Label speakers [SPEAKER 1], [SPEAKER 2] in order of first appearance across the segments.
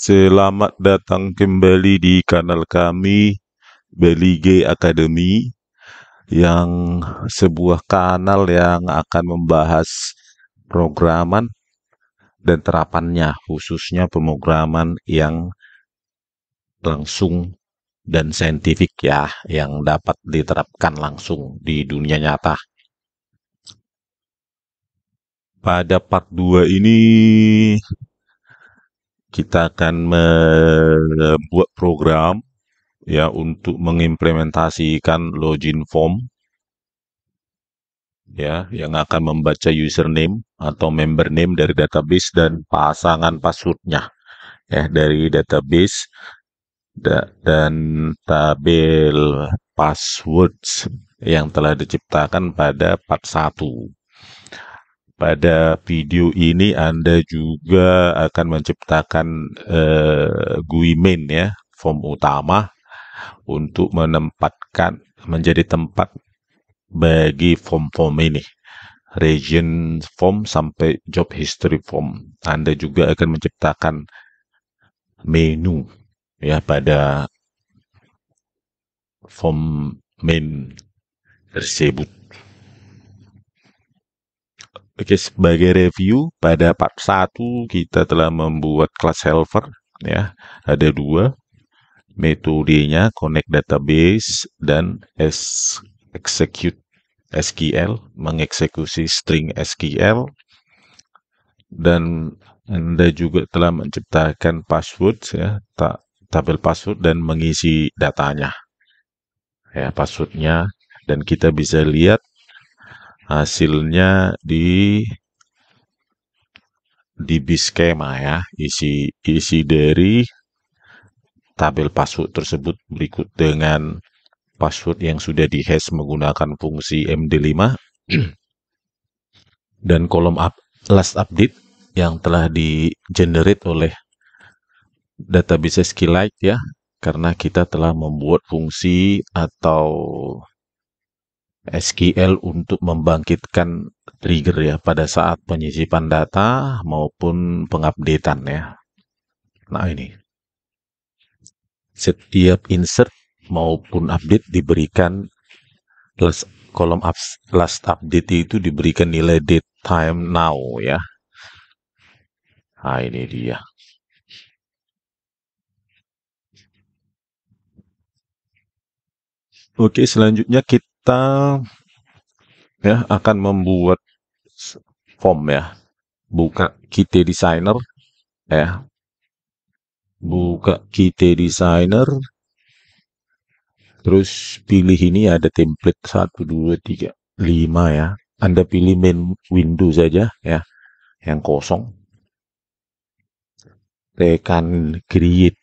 [SPEAKER 1] Selamat datang kembali di kanal kami, Belige Academy, yang sebuah kanal yang akan membahas programan dan terapannya, khususnya pemrograman yang langsung dan saintifik ya, yang dapat diterapkan langsung di dunia nyata. Pada part 2 ini, kita akan membuat program ya untuk mengimplementasikan login form ya yang akan membaca username atau member name dari database dan pasangan passwordnya ya dari database dan tabel passwords yang telah diciptakan pada part 1. Pada video ini Anda juga akan menciptakan GUI main ya, form utama untuk menjadi tempat bagi form-form ini, region form sampai job history form. Anda juga akan menciptakan menu ya pada form main tersebut. Oke, sebagai review, pada part 1 kita telah membuat class helper ya. Ada 2 metodenya, connect database dan execute SQL, mengeksekusi string SQL, dan Anda juga telah menciptakan password ya, tabel password dan mengisi datanya ya, passwordnya, dan kita bisa lihat hasilnya di Bschema ya, isi dari tabel password tersebut berikut dengan password yang sudah dihash menggunakan fungsi MD5 dan kolom last update yang telah di-generate oleh database SQLite ya, karena kita telah membuat fungsi atau SQL untuk membangkitkan trigger ya pada saat penyisipan data maupun pengupdatean ya. Nah ini, setiap insert maupun update diberikan kolom last update itu diberikan nilai date time now ya. Nah ini dia. Oke, selanjutnya kita ya akan membuat form ya. Buka Qt Designer ya. Buka Qt Designer. Terus pilih ini ada template 1 2 3 5 ya. Anda pilih main window saja ya, yang kosong. Tekan create.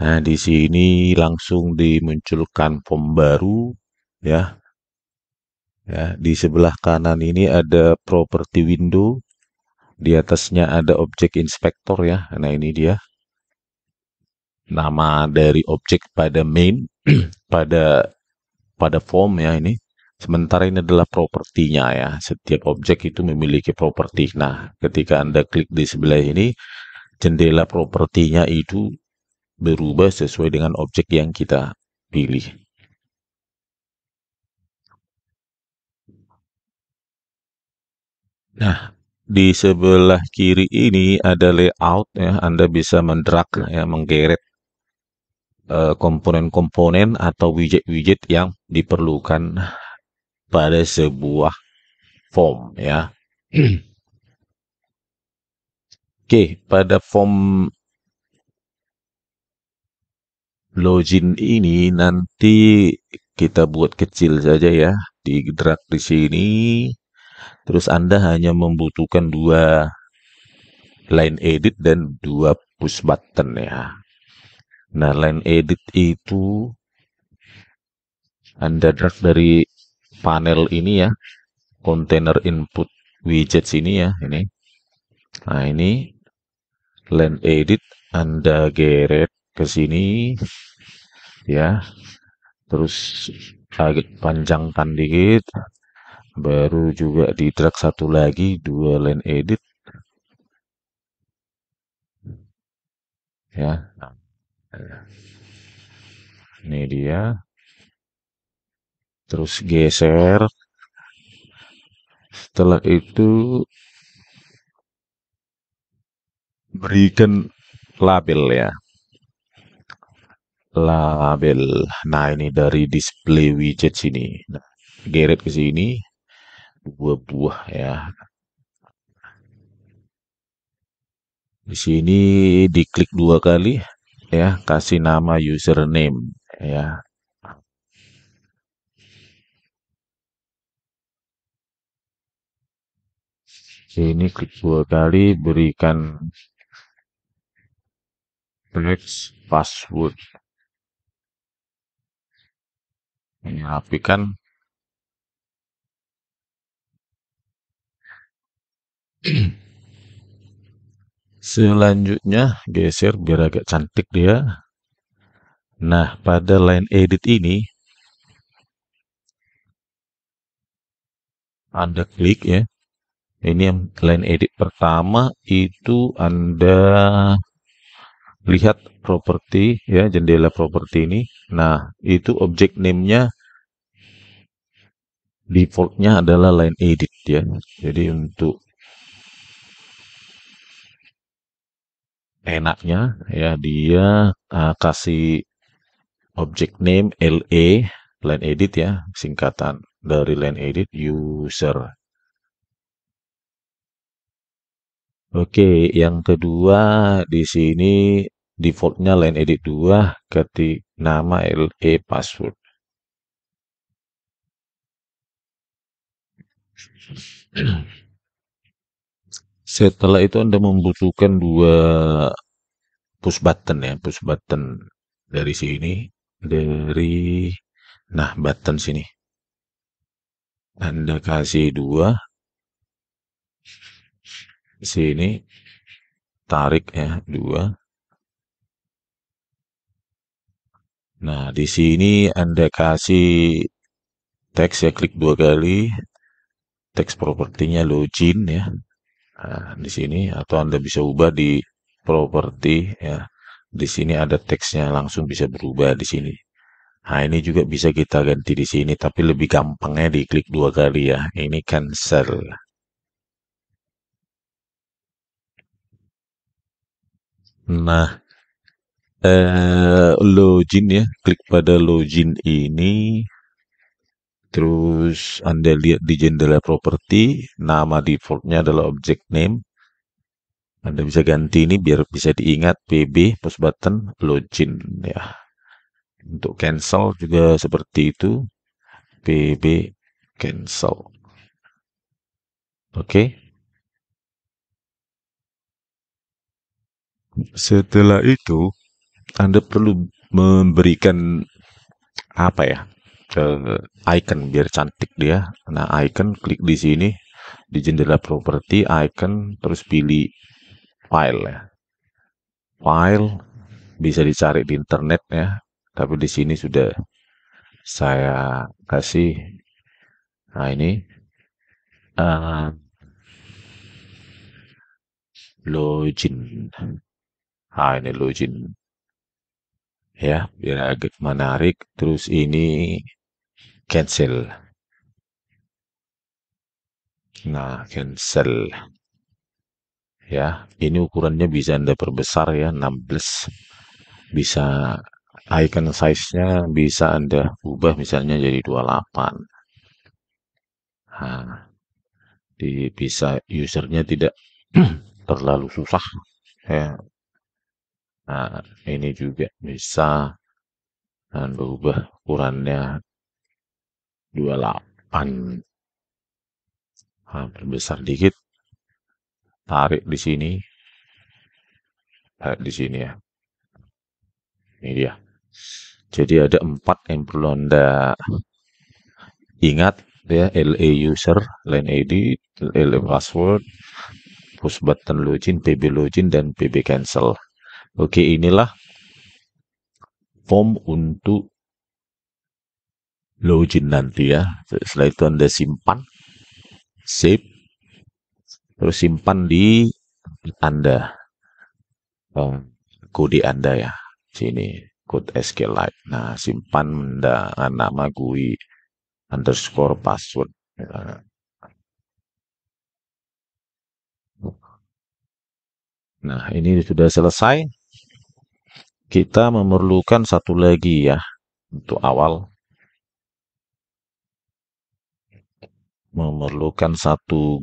[SPEAKER 1] Nah, di sini langsung dimunculkan form baru ya. Ya, di sebelah kanan ini ada property window. Di atasnya ada object inspector ya. Nah, ini dia. Nama dari objek pada main pada form ya ini. Sementara ini adalah propertinya ya. Setiap objek itu memiliki properti. Nah, ketika Anda klik di sebelah ini, jendela propertinya itu berubah sesuai dengan objek yang kita pilih. Nah, di sebelah kiri ini ada layout ya. Anda bisa mendrag ya, menggeret komponen-komponen atau widget-widget yang diperlukan pada sebuah form ya. Oke, pada form login ini nanti kita buat kecil saja ya, di drag di sini. Terus Anda hanya membutuhkan 2 line edit dan 2 push button ya. Nah, line edit itu Anda drag dari panel ini ya, container input widgets ini ya, ini. Nah, ini line edit Anda geret ke sini ya. Terus agak panjangkan dikit. Baru juga di drag satu lagi, 2 line edit. ya. Ini dia. Terus geser. Setelah itu berikan label ya. Label. Nah, ini dari display widget sini. Nah, geret ke sini dua buah ya. Di sini diklik dua kali ya, kasih nama username ya. Ini klik dua kali, berikan text password. Ini rapikan. Selanjutnya geser biar agak cantik dia. Nah, pada line edit ini Anda klik ya. Ini yang line edit pertama itu Anda lihat properti ya, jendela properti ini. Nah, itu objek name-nya default-nya adalah line edit ya. Jadi untuk enaknya ya dia kasih objek name LE, line edit ya, singkatan dari line edit user. Oke, yang kedua di sini defaultnya line edit 2, ketik nama LE password. Setelah itu Anda membutuhkan dua push button ya, push button dari sini, dari nah button sini. Anda kasih dua sini, tarik ya dua. Nah, di sini Anda kasih teks ya, klik dua kali, teks propertinya login ya. Nah, di sini atau Anda bisa ubah di properti ya. Di sini ada teksnya langsung bisa berubah di sini. Nah, ini juga bisa kita ganti di sini, tapi lebih gampangnya diklik dua kali ya. Ini cancel. Nah, login ya, klik pada login ini, terus Anda lihat di jendela properti, nama defaultnya adalah object name. Anda bisa ganti ini biar bisa diingat PB push button login ya. Untuk cancel juga seperti itu, PB cancel. Oke. Setelah itu Anda perlu memberikan apa ya? Icon biar cantik dia. Nah, icon klik di sini di jendela properti icon terus pilih file ya. File bisa dicari di internet ya. Tapi di sini sudah saya kasih. Nah, ini uh, login. Nah, ini login ya, biar agak menarik. Terus ini cancel. Nah, cancel. Ya, ini ukurannya bisa Anda perbesar ya, 16. Bisa icon size-nya bisa Anda ubah misalnya jadi 28. Nah, bisa usernya tidak terlalu susah ya. Nah, ini juga bisa Anda ubah ukurannya 28. Nah, perbesar dikit, tarik di sini, tarik di sini ya. Ini dia. Jadi ada 4 yang perlu Anda ingat ya, LE user, line edit, LE password, push button login, PB login, dan PB cancel. Oke, inilah form untuk login nanti ya. Setelah itu Anda simpan, save, terus simpan di Anda. kode Anda ya. Sini, code SQLite. Nah, simpan dengan nama GUI underscore password. Nah, ini sudah selesai. Kita memerlukan satu lagi ya untuk awal. Memerlukan satu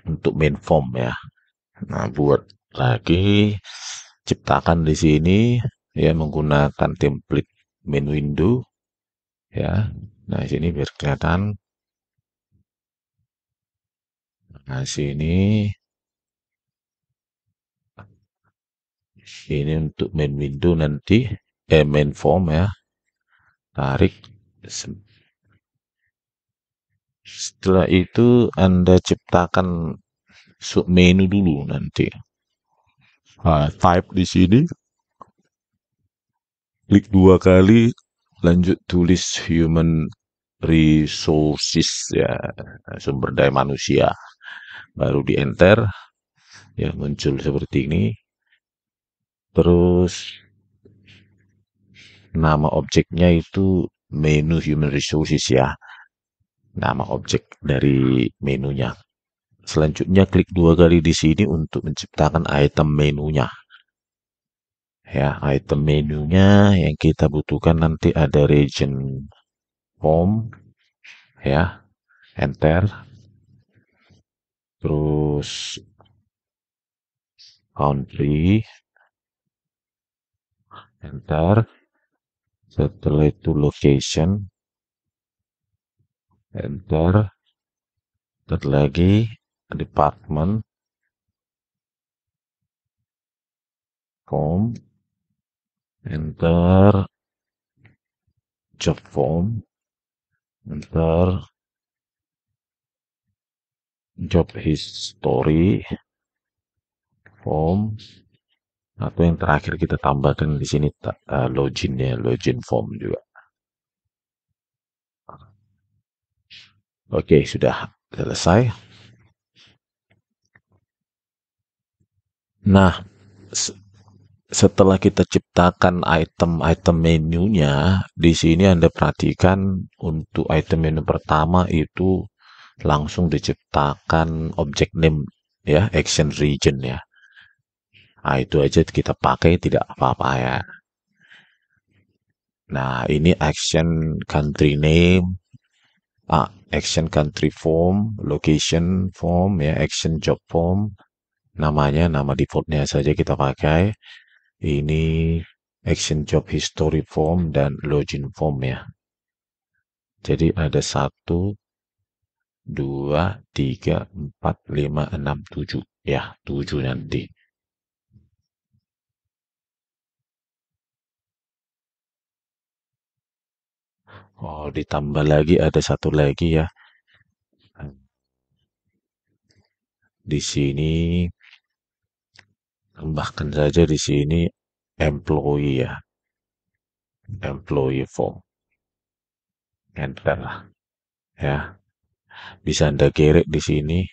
[SPEAKER 1] untuk main form ya. Nah, buat lagi ciptakan di sini ya menggunakan template main window ya. Nah, sini biar kelihatan. Nah, sini ini untuk main window nanti main form ya. Tarik. Setelah itu Anda ciptakan submenu dulu nanti. Type di sini, klik 2 kali, lanjut tulis human resources ya, sumber daya manusia. Baru di enter, ya muncul seperti ini. Terus nama objeknya itu menu human resources ya. Nama objek dari menunya. Selanjutnya klik 2 kali di sini untuk menciptakan item menunya. Ya, item menunya yang kita butuhkan nanti ada region form ya. Enter. Terus country. Enter. Setelah itu location. Enter. Terus lagi department form. Enter. Job form. Enter. Job history form. Atau yang terakhir kita tambahkan di sini login ya, login form juga. Oke, sudah selesai. Nah, setelah kita ciptakan item-item menunya, di sini Anda perhatikan untuk item menu pertama itu langsung diciptakan objek name ya, action region ya. Nah, itu aja kita pakai tidak apa-apa ya. Nah, ini action country name, action country form, location form ya, action job form. Namanya, nama defaultnya saja kita pakai. Ini action job history form dan login form ya. Jadi ada 1, 2, 3, 4, 5, 6, 7. Ya, 7 nanti. Oh, ditambah lagi ada satu lagi ya. Di sini tambahkan saja di sini employee ya. Employee form. Enter ya. Bisa Anda gerek di sini.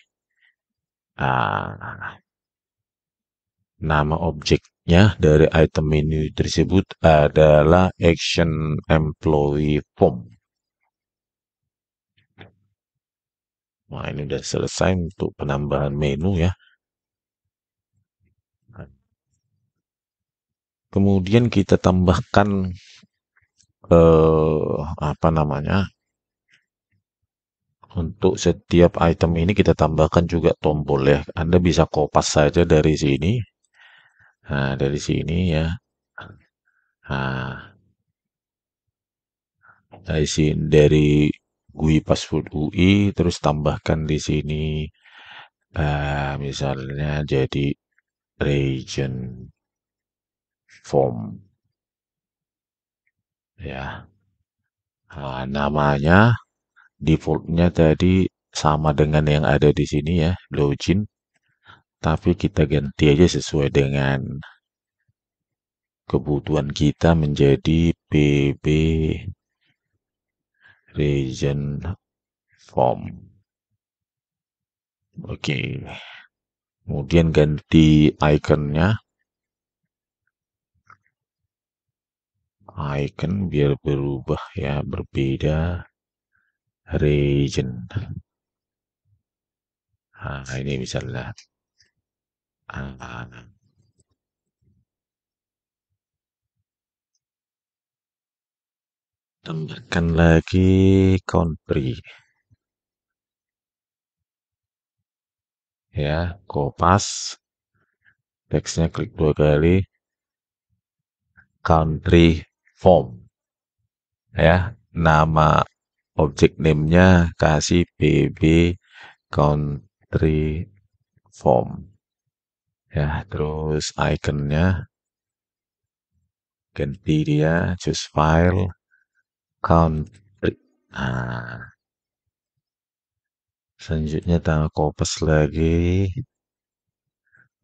[SPEAKER 1] Nama objeknya dari item menu tersebut adalah action employee form. Nah, ini sudah selesai untuk penambahan menu ya. Kemudian kita tambahkan apa namanya? Untuk setiap item ini kita tambahkan juga tombol ya. Anda bisa kopas saja dari sini. Nah, dari sini ya. Nah, dari sini dari GUI password UI terus tambahkan di sini misalnya jadi region form ya. Nah, namanya defaultnya tadi sama dengan yang ada di sini ya, login. Tapi kita ganti aja sesuai dengan kebutuhan kita menjadi PB region form. Oke. Kemudian ganti ikonnya icon biar berubah ya, berbeda region. Nah, ini misalnya ah, tambahkan lagi country ya, kopas teksnya klik 2 kali, country form ya, nama objek name-nya kasih pb country form ya, terus iconnya ganti dia choose file country. Nah, selanjutnya tambah kopas lagi,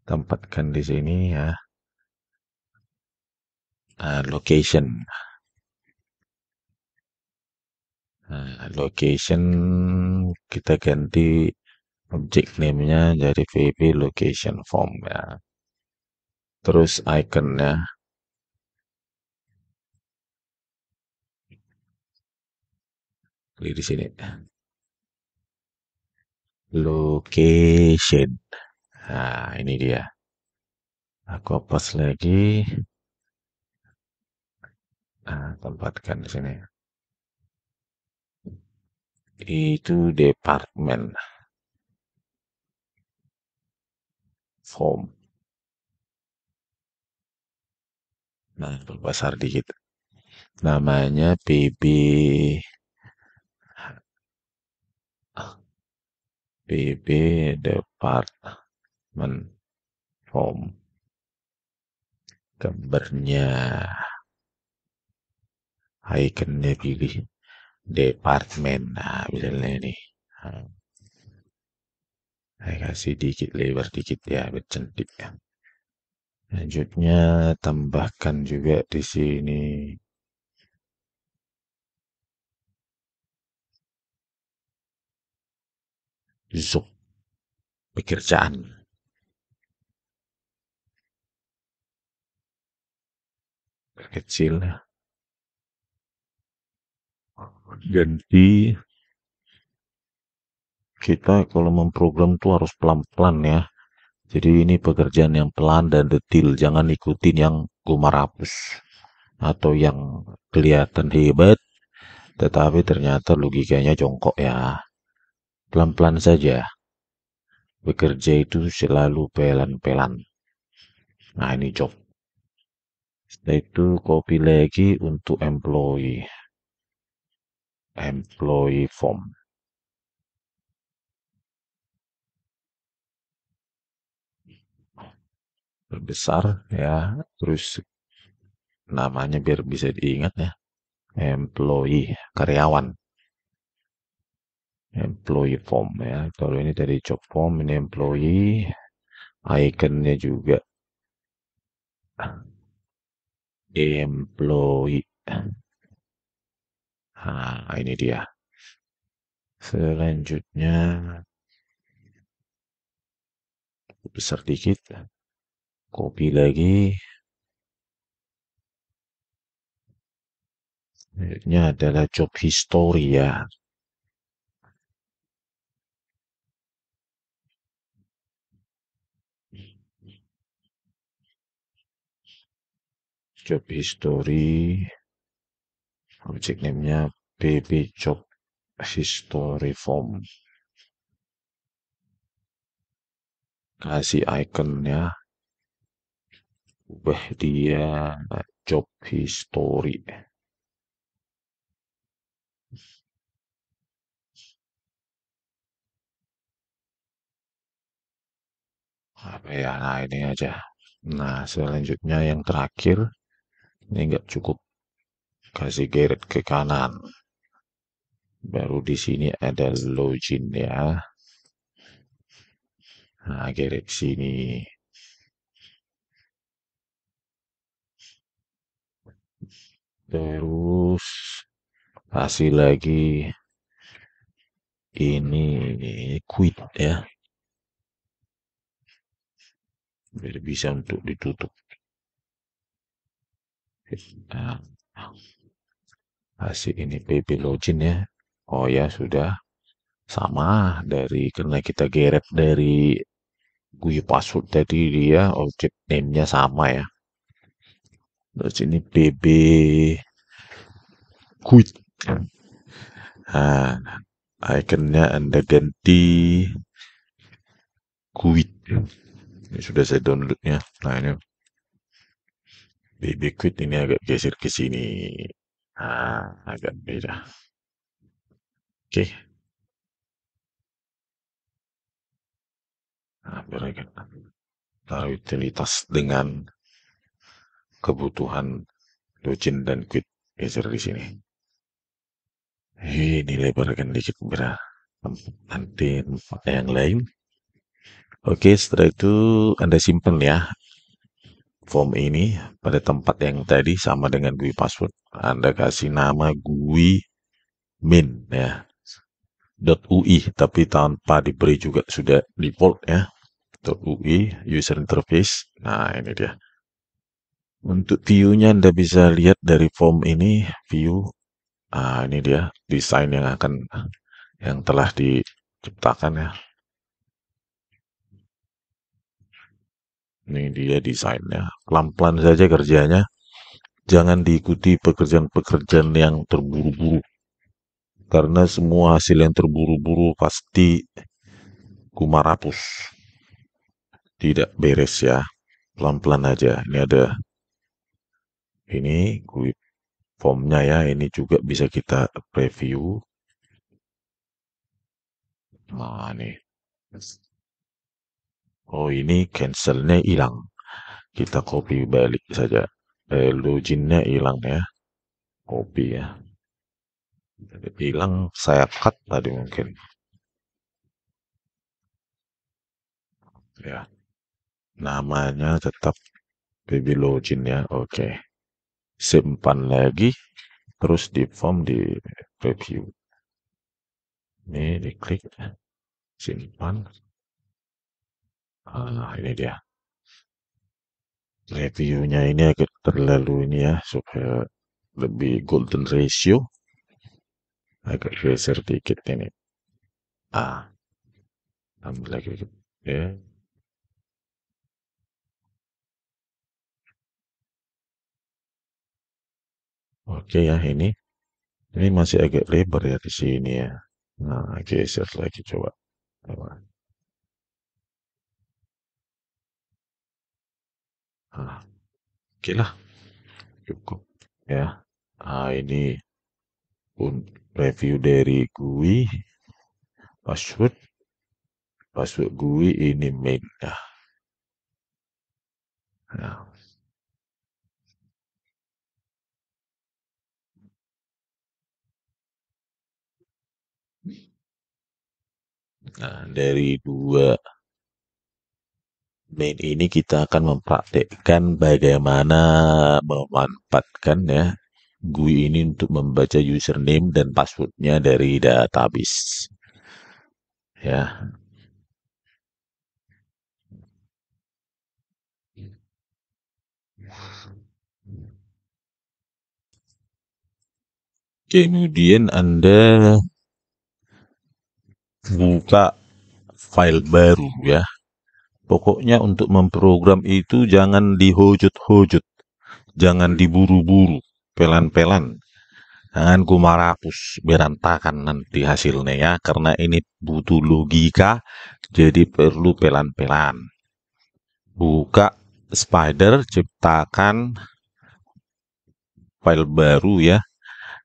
[SPEAKER 1] tempatkan di sini ya. Location. Location kita ganti objek name-nya jadi VB location form ya. Terus iconnya di sini. Location. Nah, ini dia. Aku hapus lagi. Nah, tempatkan di sini. Itu departemen form. Nah, perbesar dikit. Namanya PB departemen form. Gambarnya iconnya pilih departemen. Nah, misalnya ini. Nah, saya kasih dikit lebar dikit ya, bercantik ya. Selanjutnya tambahkan juga di sini zuk pekerjaan. Kecil ganti, kita kalau memprogram tuh harus pelan-pelan ya. Jadi ini pekerjaan yang pelan dan detil, jangan ikutin yang gumarapus atau yang kelihatan hebat tetapi ternyata logikanya jongkok ya. Pelan-pelan saja. Bekerja itu selalu pelan-pelan. Nah, ini job. Setelah itu copy lagi untuk employee form. Berbesar ya, terus namanya biar bisa diingat ya. Employee, karyawan. Employee form ya. Kalau ini dari job form, ini employee. Iconnya juga employee. Nah, ini dia. Selanjutnya besar dikit. Copy lagi. Selanjutnya adalah job history ya. Job history. Objek name-nya BB job history form. Kasih iconnya. Ubah dia job history. Apa ya? Nah, ini aja. Nah, selanjutnya yang terakhir. Ini nggak cukup. Kasih geret ke kanan. Baru di sini ada login ya. Nah, geret sini. Terus kasih lagi ini quit ya. Biar bisa untuk ditutup. Nah, Hasil ini PB login ya. Oh ya sudah sama dari karena kita geret dari GUI password tadi dia objek name-nya sama ya. Terus ini PB quit. Nah, ikonnya Anda ganti quit. Ini sudah saya downloadnya. Nah ini PB quit ini agak geser ke sini. Nah, agak beda. Oke. Nah, biar agak taruh utilitas dengan kebutuhan login dan quit geser di sini. Ini lebarkan dikit berah. Nanti pakai yang lain. Oke, setelah itu Anda simpan ya form ini pada tempat yang tadi sama dengan GUI password. Anda kasih nama GUI main ya. .ui tapi tanpa diberi juga sudah default ya. .ui user interface. Nah, ini dia. Untuk view-nya Anda bisa lihat dari form ini view. Ini dia desain yang telah diciptakan ya. Ini dia desainnya. Pelan-pelan saja kerjanya. Jangan diikuti pekerjaan-pekerjaan yang terburu-buru. Karena semua hasil yang terburu-buru pasti kumarapus. Tidak beres ya. Pelan-pelan aja. Ini ada ini formnya ya. Ini juga bisa kita preview. Nah, nih. Oh, ini cancelnya hilang. Kita copy balik saja. Loginnya hilang ya. Copy ya. Hilang saya cut tadi mungkin. Ya. Namanya tetap baby login ya. Oke. Simpan lagi. Terus di form di preview. Ini diklik. Simpan. Ini dia. Reviewnya ini agak terlalu ini ya. Supaya lebih golden ratio. Agak geser dikit ini. Ambil lagi. Ya. Oke ya ini. Ini masih agak lebar ya di sini ya. Nah, geser lagi coba. Nah, oke lah, cukup ya. Ini pun review dari GUI, password, GUI ini main. Nah, dari dua main ini kita akan mempraktekkan bagaimana memanfaatkan ya GUI ini untuk membaca username dan passwordnya dari database. Ya, kemudian Anda buka file baru ya. Pokoknya untuk memprogram itu jangan dihujut-hujut, jangan diburu-buru, pelan-pelan. Jangan kumarapus, berantakan nanti hasilnya ya, karena ini butuh logika, jadi perlu pelan-pelan. Buka Spider, ciptakan file baru ya,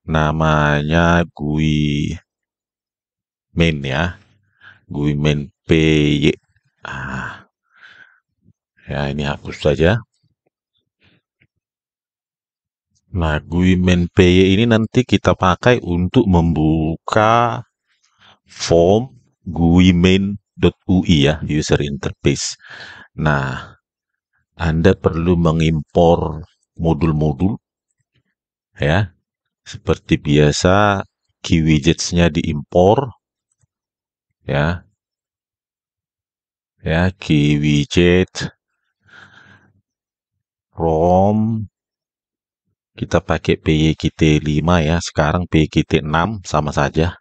[SPEAKER 1] namanya GUI main ya, GUI main py. Ya ini hapus saja. Nah, GUI main py ini nanti kita pakai untuk membuka form GUI main.ui ya, user interface. Nah, Anda perlu mengimpor modul-modul ya. Seperti biasa, key widgets-nya diimpor ya. Ya, key widget, ROM, Kita pakai PYQT 5 ya. Sekarang PYQT 6 sama saja.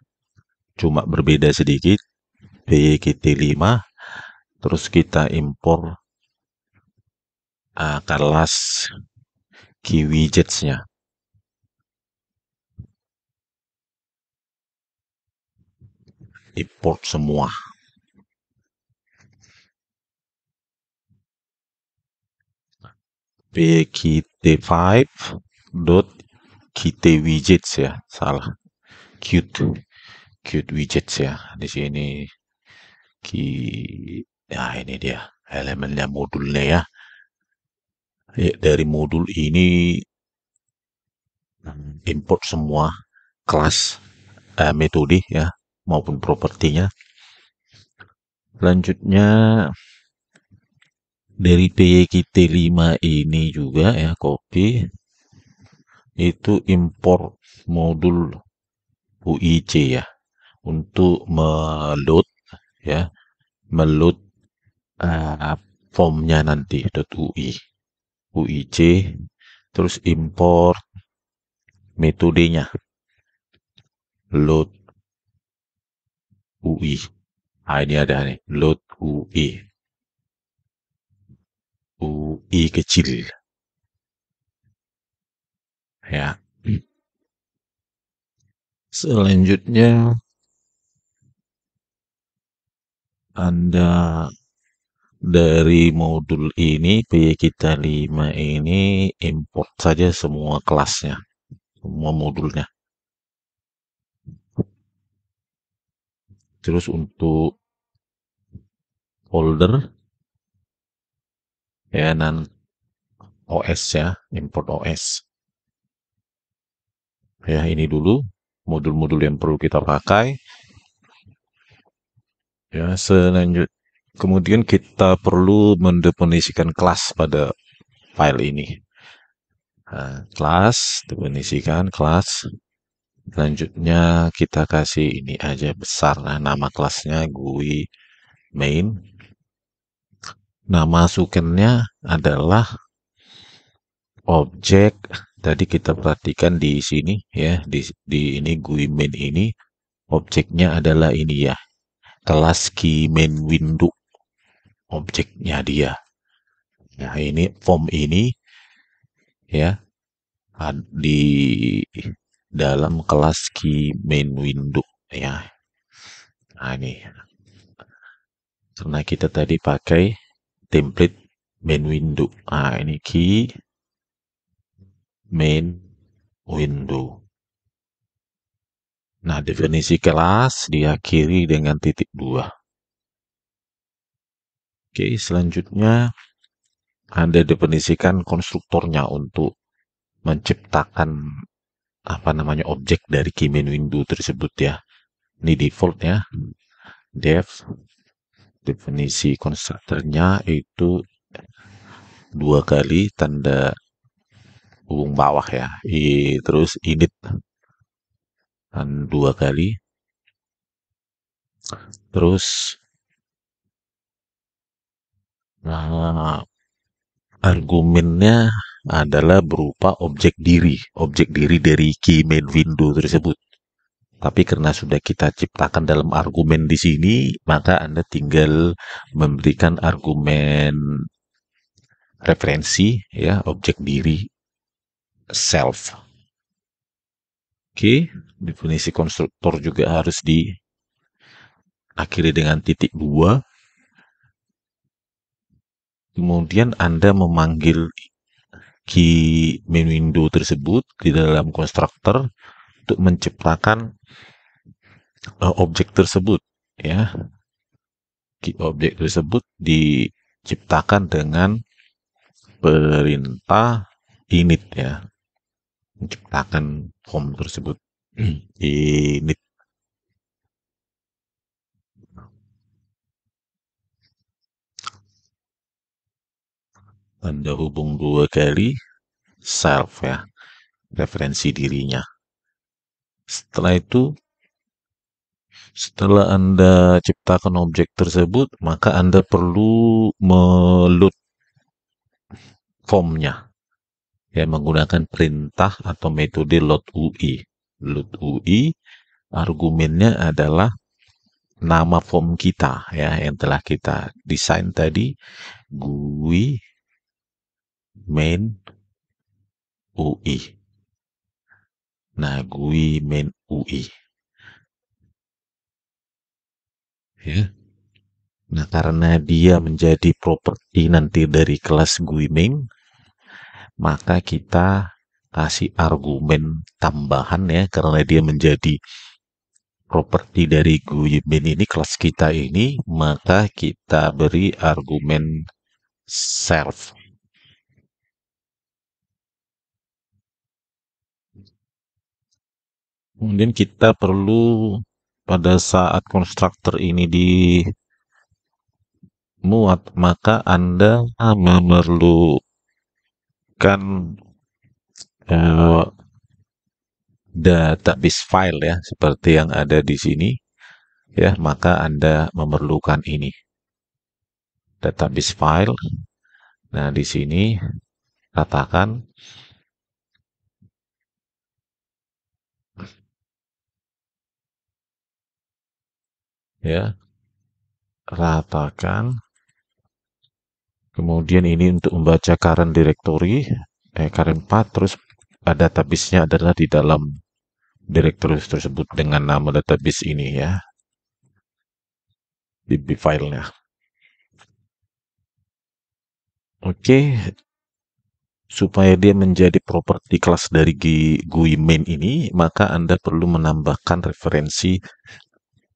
[SPEAKER 1] Cuma berbeda sedikit. PYQT 5. Terus kita impor kelas key widgets-nya. Import semua. pkt5.qt-widgets ya, salah. Qt widgets ya. Di sini nah ini dia elemennya, modulnya ya. Dari modul ini import semua kelas metode ya maupun propertinya. Selanjutnya dari PYQT 5 ini juga ya, copy itu import modul UIC ya, untuk meload ya, meload formnya nanti .ui UIC, terus import metodenya load UI. Nah, ini ada nih, load UI kecil ya. Selanjutnya Anda dari modul ini, PYQT 5 ini import saja semua kelasnya, semua modulnya. Terus untuk folder ya, dan OS ya, import OS. Ya, ini dulu modul-modul yang perlu kita pakai. Ya, kemudian kita perlu mendefinisikan kelas pada file ini. Nah, kelas, definisikan kelas. Selanjutnya kita kasih ini aja besar. Nah, nama kelasnya GUI main. Nah, masukannya adalah objek. Tadi kita perhatikan di sini ya, di ini GUI main ini objeknya adalah ini ya, kelas key main window, objeknya dia. Nah, ini form ini ya, di dalam kelas key main window ya. Nah, ini karena kita tadi pakai template main window. Nah, ini key main window. Nah, definisi kelas diakhiri dengan titik 2. Oke, selanjutnya Anda definisikan konstruktornya untuk menciptakan objek dari key main window tersebut ya. Ini default ya. Def definisi konstruktornya itu 2 kali tanda hubung bawah ya. Terus init dan 2 kali. Terus argumennya adalah berupa objek diri dari key main window tersebut. Tapi karena sudah kita ciptakan dalam argumen di sini, maka Anda tinggal memberikan argumen referensi ya, objek diri self. Oke, definisi konstruktor juga harus diakhiri dengan titik 2. Kemudian Anda memanggil key main window tersebut di dalam konstruktor untuk menciptakan objek tersebut ya. Objek tersebut diciptakan dengan perintah init ya, menciptakan form tersebut. Init. Tanda hubung 2 kali self ya, referensi dirinya. Setelah Anda ciptakan objek tersebut, maka Anda perlu meload formnya. ya menggunakan perintah atau metode load UI. Load UI argumennya adalah nama form kita ya yang telah kita desain tadi, GUI main UI. Nah, GUI main UI ya. Nah, karena dia menjadi properti nanti dari kelas GUI main, maka kita kasih argumen tambahan ya karena dia menjadi properti dari GUI main ini kelas kita ini, maka kita beri argumen self. Kemudian kita perlu pada saat konstruktor ini dimuat, maka Anda memerlukan eh, database file ya, seperti yang ada di sini ya, maka Anda memerlukan ini database file. Nah, di sini katakan ya, ratakan. Kemudian ini untuk membaca current directory, current path, terus database-nya adalah di dalam directory tersebut dengan nama database ini ya, di filenya. Oke, supaya dia menjadi properti kelas dari GUI main ini, maka Anda perlu menambahkan referensi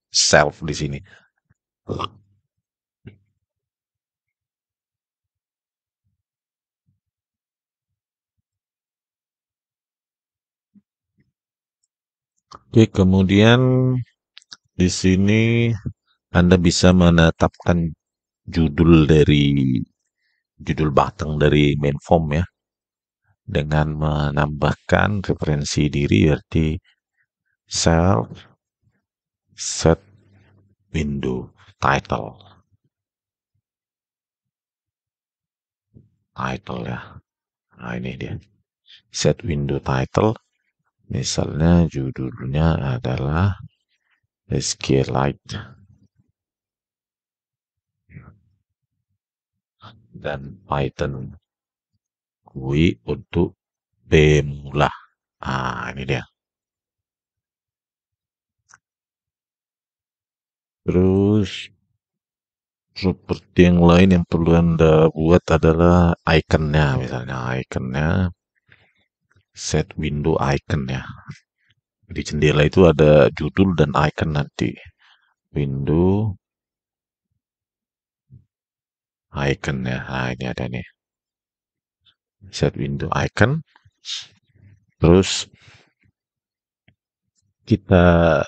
[SPEAKER 1] self di sini. Oke, kemudian di sini Anda bisa menetapkan judul button dari main form ya dengan menambahkan referensi diri berarti self set window title ya. Nah, ini dia. Set window title. Misalnya judulnya adalah SQLite dan Python GUI untuk pemula. Ah, ini dia. Terus seperti yang lain yang perlu Anda buat adalah iconnya. Misalnya iconnya set window icon ya. Di jendela itu ada judul dan icon nanti. Window icon ya. Nah, ini ada nih. Set window icon. Terus kita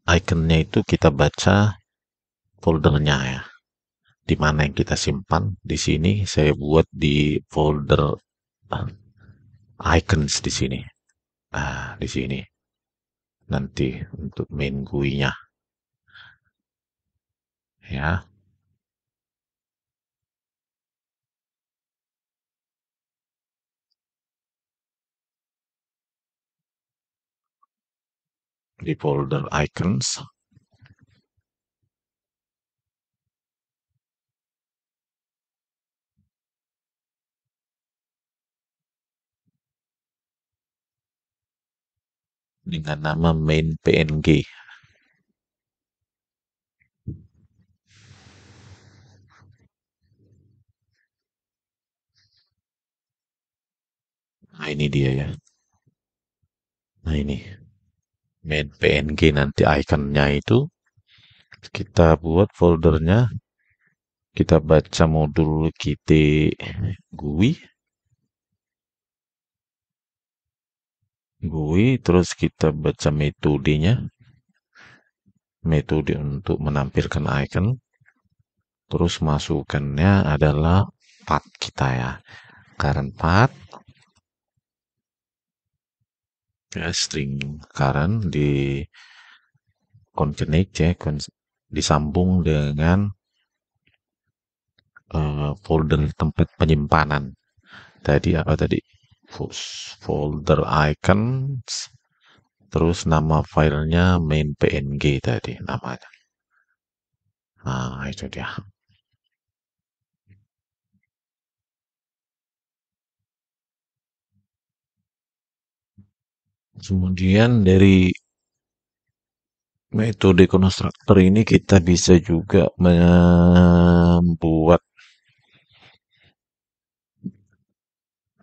[SPEAKER 1] iconnya itu kita baca foldernya ya. Di mana yang kita simpan. Di sini saya buat di folder icons di sini. Nah, di sini nanti untuk main GUI-nya ya. Di folder icons dengan nama main PNG. Nah, ini dia ya. Nah, ini main PNG nanti iconnya itu kita buat foldernya, kita baca modul kita GUI, terus kita baca metodenya, metode untuk menampilkan icon, terus masukannya adalah path kita ya, current path, ya, string current di concatenate ya, disambung dengan folder tempat penyimpanan. Tadi apa tadi? folder icons, terus nama filenya main png tadi namanya. Nah, itu dia. Kemudian dari metode konstruktor ini kita bisa juga membuat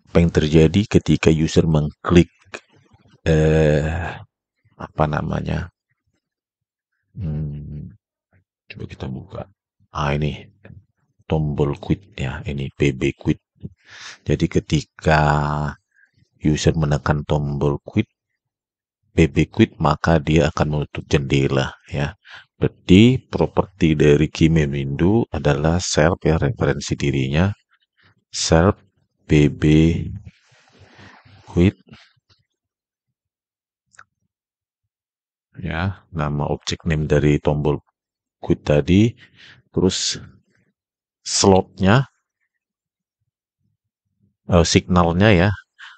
[SPEAKER 1] apa yang terjadi ketika user mengklik eh, apa namanya? Hmm, coba kita buka. Ini tombol quit ya, ini PB quit. Jadi ketika user menekan tombol quit, PB quit, maka dia akan menutup jendela ya. Berarti properti dari key main window adalah self ya, referensi dirinya self PB quit ya, nama objek name dari tombol quit tadi, terus slotnya, signalnya ya,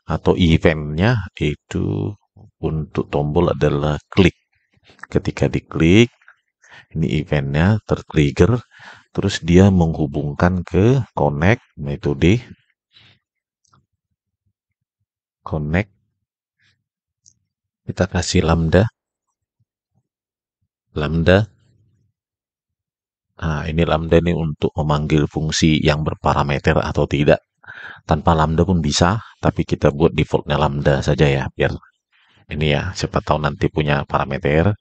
[SPEAKER 1] atau eventnya itu untuk tombol adalah klik. Ketika diklik, ini eventnya tertrigger, terus dia menghubungkan ke connect, metode connect, kita kasih lambda, lambda. Nah, ini lambda ini untuk memanggil fungsi yang berparameter atau tidak. Tanpa lambda pun bisa, tapi kita buat defaultnya lambda saja ya, biar ini ya, siapa tahu nanti punya parameter.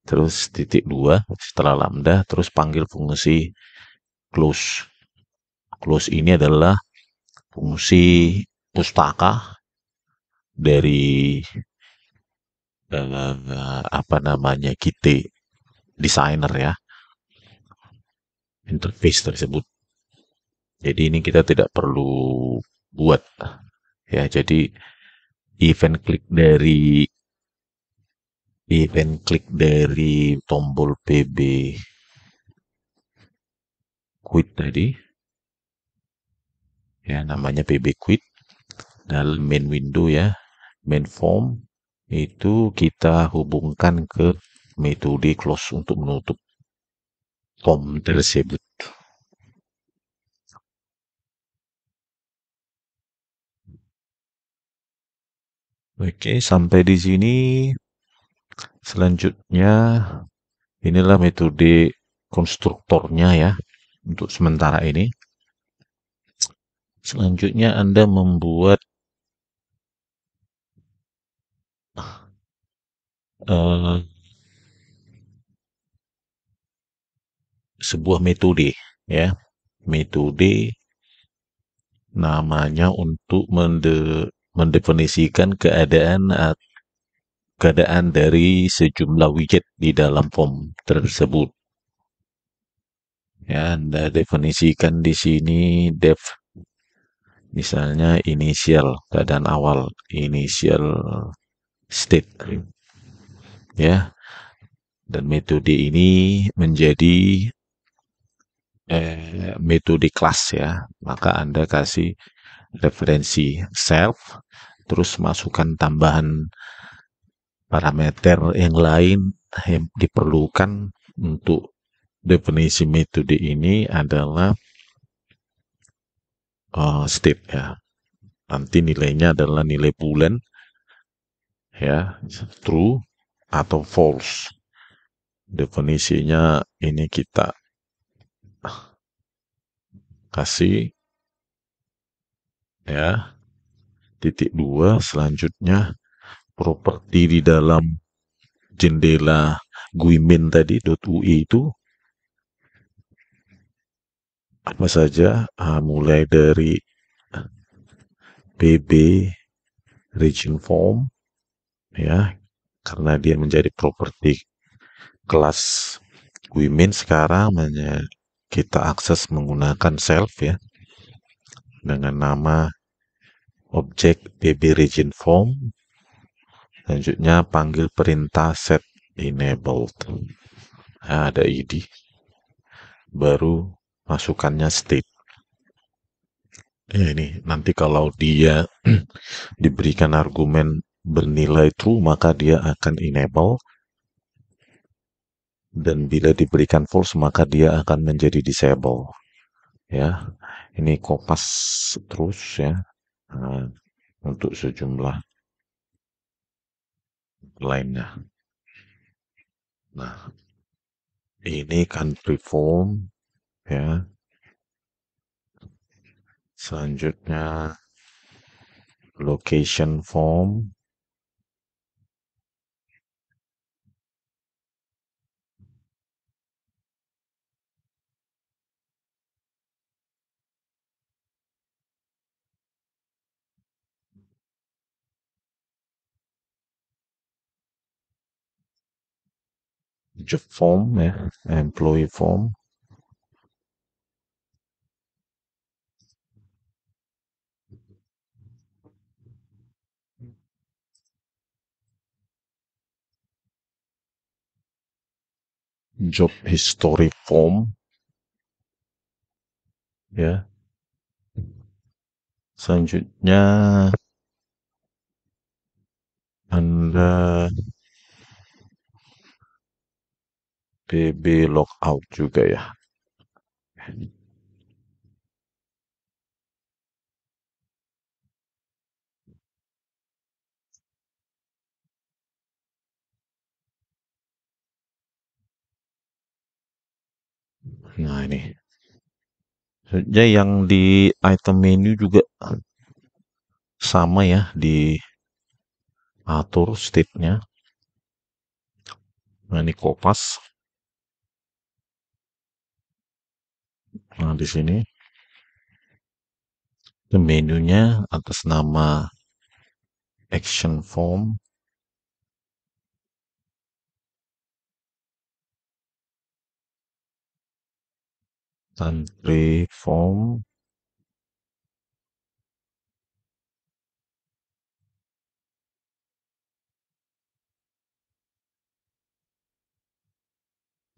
[SPEAKER 1] Terus titik dua setelah lambda, terus panggil fungsi close. Close ini adalah fungsi pustaka dari apa namanya kita desainer ya, interface tersebut. Jadi ini kita tidak perlu buat ya. Jadi event klik dari tombol PB quit tadi ya, namanya PB quit dalam main window ya, main form itu kita hubungkan ke metode close untuk menutup form tersebut. Oke, sampai di sini. Selanjutnya, inilah metode konstruktornya ya, untuk sementara ini. Selanjutnya Anda membuat uh, sebuah metode ya, metode namanya untuk mendefinisikan keadaan dari sejumlah widget di dalam form tersebut. Ya, Anda definisikan di sini def, misalnya inisial, keadaan awal, initial state ya. Dan metode ini menjadi metode kelas ya. Maka Anda kasih referensi self, terus masukkan tambahan parameter yang lain yang diperlukan untuk definisi metode ini adalah state ya. Nanti nilainya adalah nilai bulan ya, true atau false. Definisinya ini kita kasih ya, titik dua. Selanjutnya properti di dalam jendela guimin tadi .ui itu apa saja, mulai dari pb region form ya, karena dia menjadi properti kelas guimin. Sekarang kita akses menggunakan self ya, dengan nama objek pb region form. Selanjutnya panggil perintah set enabled. Nah, ada id, baru masukannya state. Ya ini nanti kalau dia diberikan argumen bernilai true maka dia akan enable, dan bila diberikan false maka dia akan menjadi disable ya. Ini kopas terus ya. Nah, untuk sejumlah lainnya. Nah, ini country form ya. Selanjutnya location form, job form ya, employee form, job history form ya. Selanjutnya Anda PB logout juga ya. Nah ini. Selanjutnya yang di item menu juga sama ya, diatur state-nya. Nah ini kopas. Nah di sini menunya atas nama action form, country form,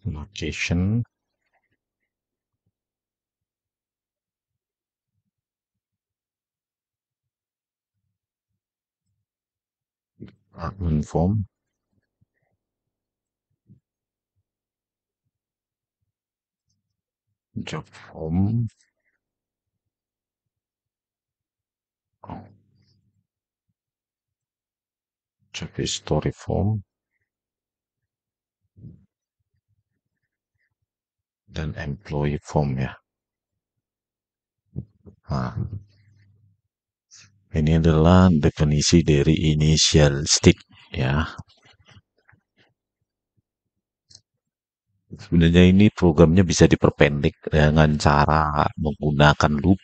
[SPEAKER 1] location, admin form, job form, job history form, dan employee form ya. Nah, ini adalah definisi dari initial state ya. Sebenarnya ini programnya bisa diperpendek dengan cara menggunakan loop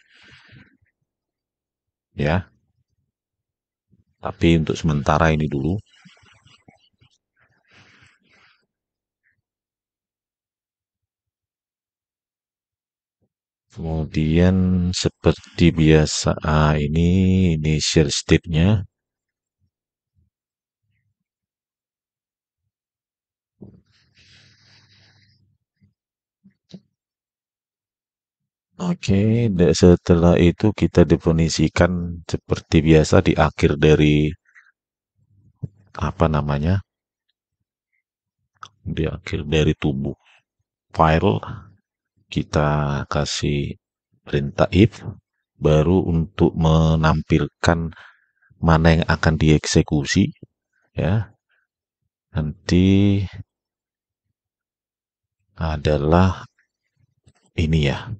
[SPEAKER 1] ya. Tapi untuk sementara ini dulu. Kemudian seperti biasa, ini initial state-nya. Oke, setelah itu kita definisikan seperti biasa di akhir dari apa namanya? Di akhir dari tubuh file kita kasih perintah if, baru untuk menampilkan mana yang akan dieksekusi ya. Nanti adalah ini ya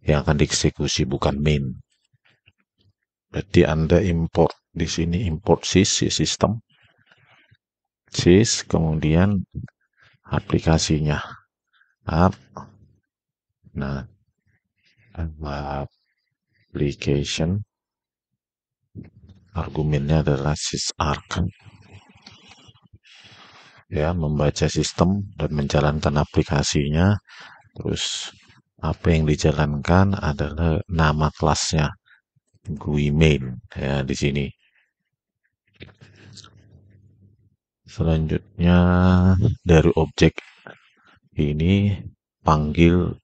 [SPEAKER 1] yang akan dieksekusi, bukan main. Berarti Anda import di sini, import sys sistem, sys kemudian aplikasinya app. Nah, application argumennya adalah sysarg ya, membaca sistem dan menjalankan aplikasinya. Terus apa yang dijalankan adalah nama kelasnya GUI main ya di sini. Selanjutnya dari objek ini panggil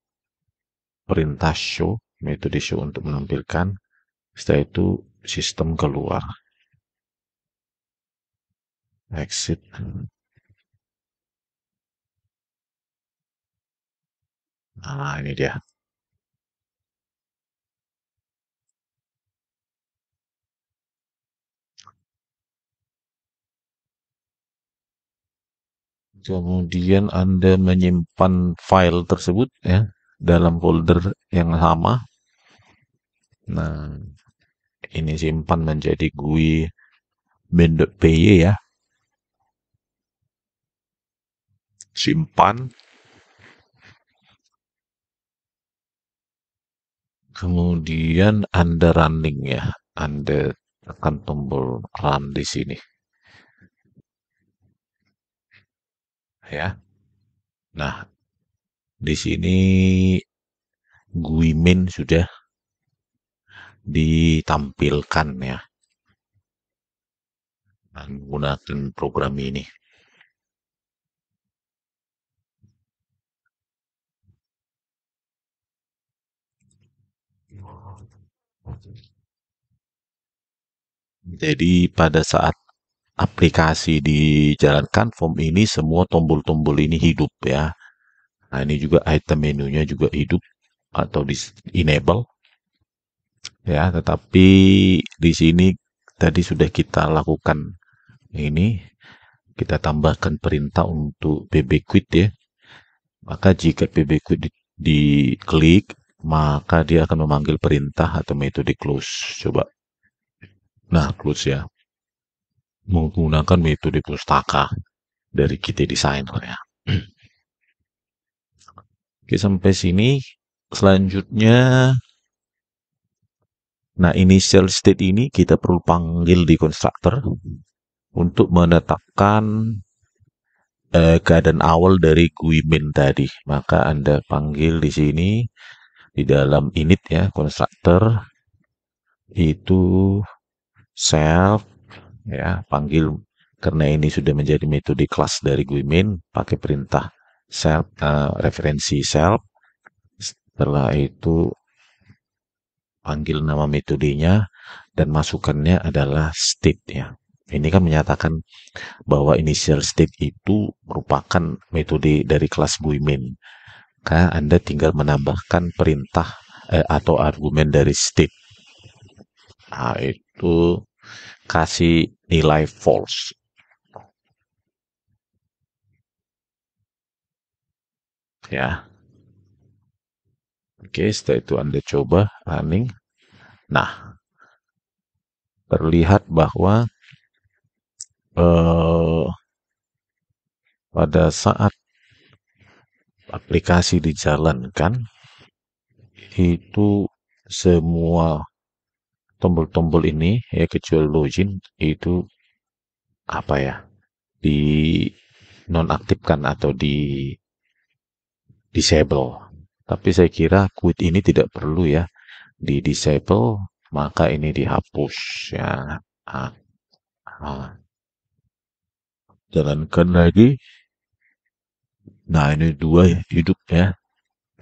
[SPEAKER 1] perintah show, metode show untuk menampilkan Setelah itu sistem keluar, exit. Nah, ini dia. Kemudian Anda menyimpan file tersebut ya dalam folder yang sama. Nah, ini simpan menjadi GUI main.py ya. Simpan. Kemudian Anda running ya. Anda tekan tombol run di sini ya. Nah, di sini GUI main sudah ditampilkan ya menggunakan program ini. Jadi pada saat aplikasi dijalankan, form ini semua tombol-tombol ini hidup ya. Nah, ini juga item menunya juga hidup atau di enable ya, tetapi di sini tadi sudah kita lakukan ini, kita tambahkan perintah untuk pb quit ya. Maka jika pb quit diklik, maka dia akan memanggil perintah atau metode close. Coba. Nah, close ya. Menggunakan metode pustaka dari Kitty Designer ya. Oke, sampai sini. Selanjutnya, nah initial state ini kita perlu panggil di constructor untuk menetapkan keadaan awal dari GUI main tadi. Maka Anda panggil di sini di dalam init ya, constructor itu self ya, panggil karena ini sudah menjadi metode kelas dari GUI main, pakai perintah self referensi self. Setelah itu panggil nama metodenya dan masukannya adalah state ya. Ini kan menyatakan bahwa initial state itu merupakan metode dari kelas GUI main. Maka Anda tinggal menambahkan perintah atau argumen dari state. Nah, itu kasih nilai false. Ya. Oke, setelah itu Anda coba running. Nah, terlihat bahwa eh, pada saat aplikasi dijalankan, itu semua tombol-tombol ini ya kecuali login itu apa ya di nonaktifkan atau di disable. Tapi saya kira quit ini tidak perlu ya di disable, maka ini dihapus ya. Ah, ah. Jalankan lagi. Nah, ini dua hidup ya.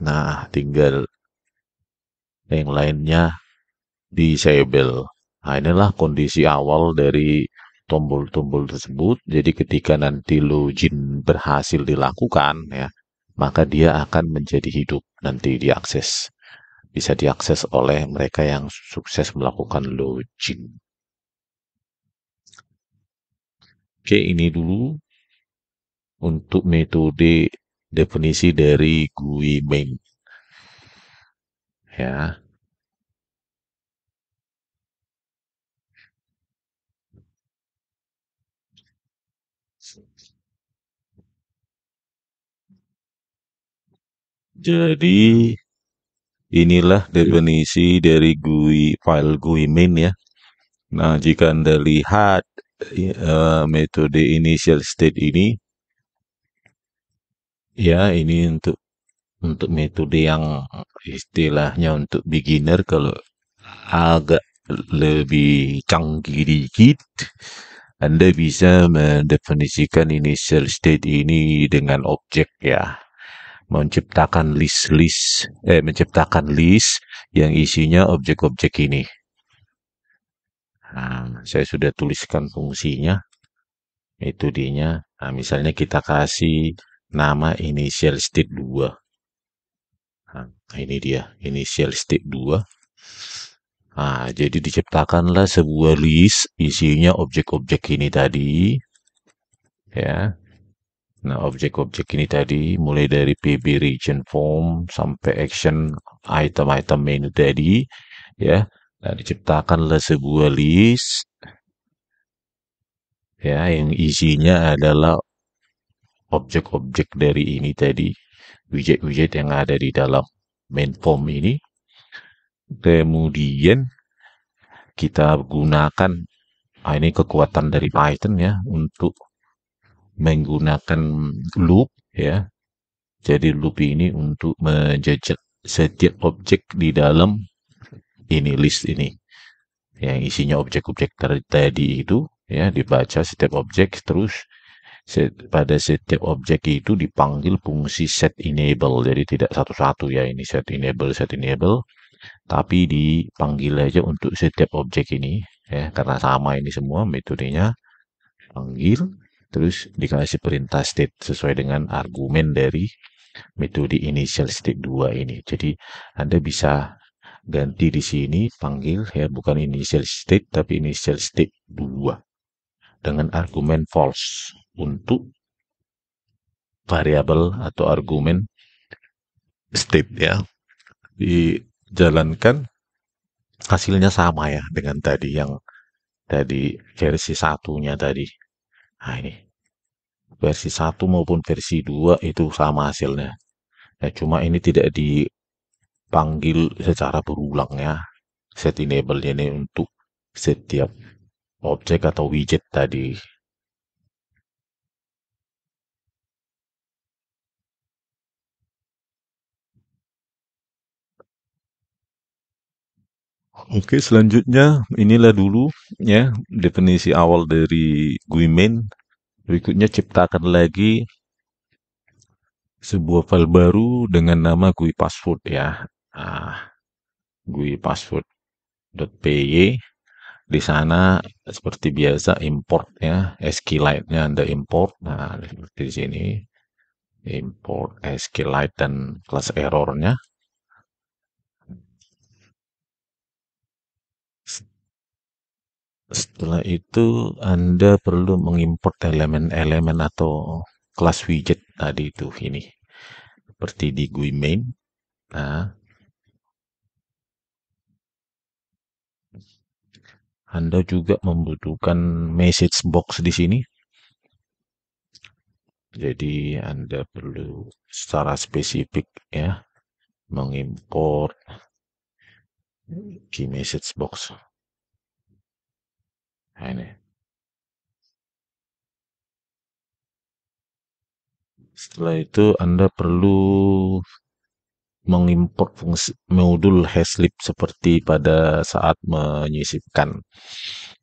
[SPEAKER 1] Nah, tinggal yang lainnya disable. Nah, inilah kondisi awal dari tombol-tombol tersebut. Jadi ketika nanti login berhasil dilakukan ya, maka dia akan menjadi hidup nanti diakses. Bisa diakses oleh mereka yang sukses melakukan login. Oke, ini dulu untuk metode definisi dari GUI main. Ya. Jadi inilah definisi dari GUI file GUI main ya. Nah, jika Anda lihat metode initial state ini, ya ini untuk metode yang istilahnya untuk beginner. Kalau agak lebih canggih dikit, Anda bisa mendefinisikan initial state ini dengan objek ya. Menciptakan list yang isinya objek-objek ini. saya sudah tuliskan fungsinya, metodenya. Nah, misalnya kita kasih nama initial state 2. Nah, ini dia, initial state 2. Nah, jadi diciptakanlah sebuah list isinya objek-objek ini tadi, ya. Nah, objek-objek ini tadi mulai dari PB region form sampai action item-item menu tadi, ya. Nah, diciptakanlah sebuah list, ya, yang isinya adalah objek-objek dari ini tadi, widget-widget yang ada di dalam main form ini. Kemudian kita gunakan, ini kekuatan dari Python ya, untuk menggunakan loop ya. Jadi loop ini untuk menjajak setiap objek di dalam ini list ini. Yang isinya objek-objek tadi itu ya, dibaca setiap objek, terus pada setiap objek itu dipanggil fungsi set enable. Jadi tidak satu-satu ya, ini set enable, tapi dipanggil aja untuk setiap objek ini ya, karena sama ini semua metodenya. Panggil, terus dikasih perintah state sesuai dengan argumen dari metode initial state 2 ini. Jadi Anda bisa ganti di sini, panggil ya, bukan initial state tapi initial state 2 dengan argumen false untuk variabel atau argumen state ya. Dijalankan, hasilnya sama ya dengan tadi yang tadi versi satunya tadi. Nah, ini versi 1 maupun versi 2 itu sama hasilnya. Ya, cuma ini tidak dipanggil secara berulang ya. Set enable ini untuk setiap objek atau widget tadi. Oke, selanjutnya inilah dulu ya definisi awal dari GUI main. Berikutnya ciptakan lagi sebuah file baru dengan nama GUI password ya. Nah, GUI password.py. Di sana seperti biasa import ya, SQLite-nya Anda import. Nah, seperti di sini import SQLite dan kelas errornya. Setelah itu Anda perlu mengimport elemen-elemen atau kelas widget tadi itu ini. Seperti di GUI main. Nah, Anda juga membutuhkan message box di sini. Jadi Anda perlu secara spesifik ya mengimport key message box. Nah, ini. Setelah itu Anda perlu mengimport fungsi modul hashlib seperti pada saat menyisipkan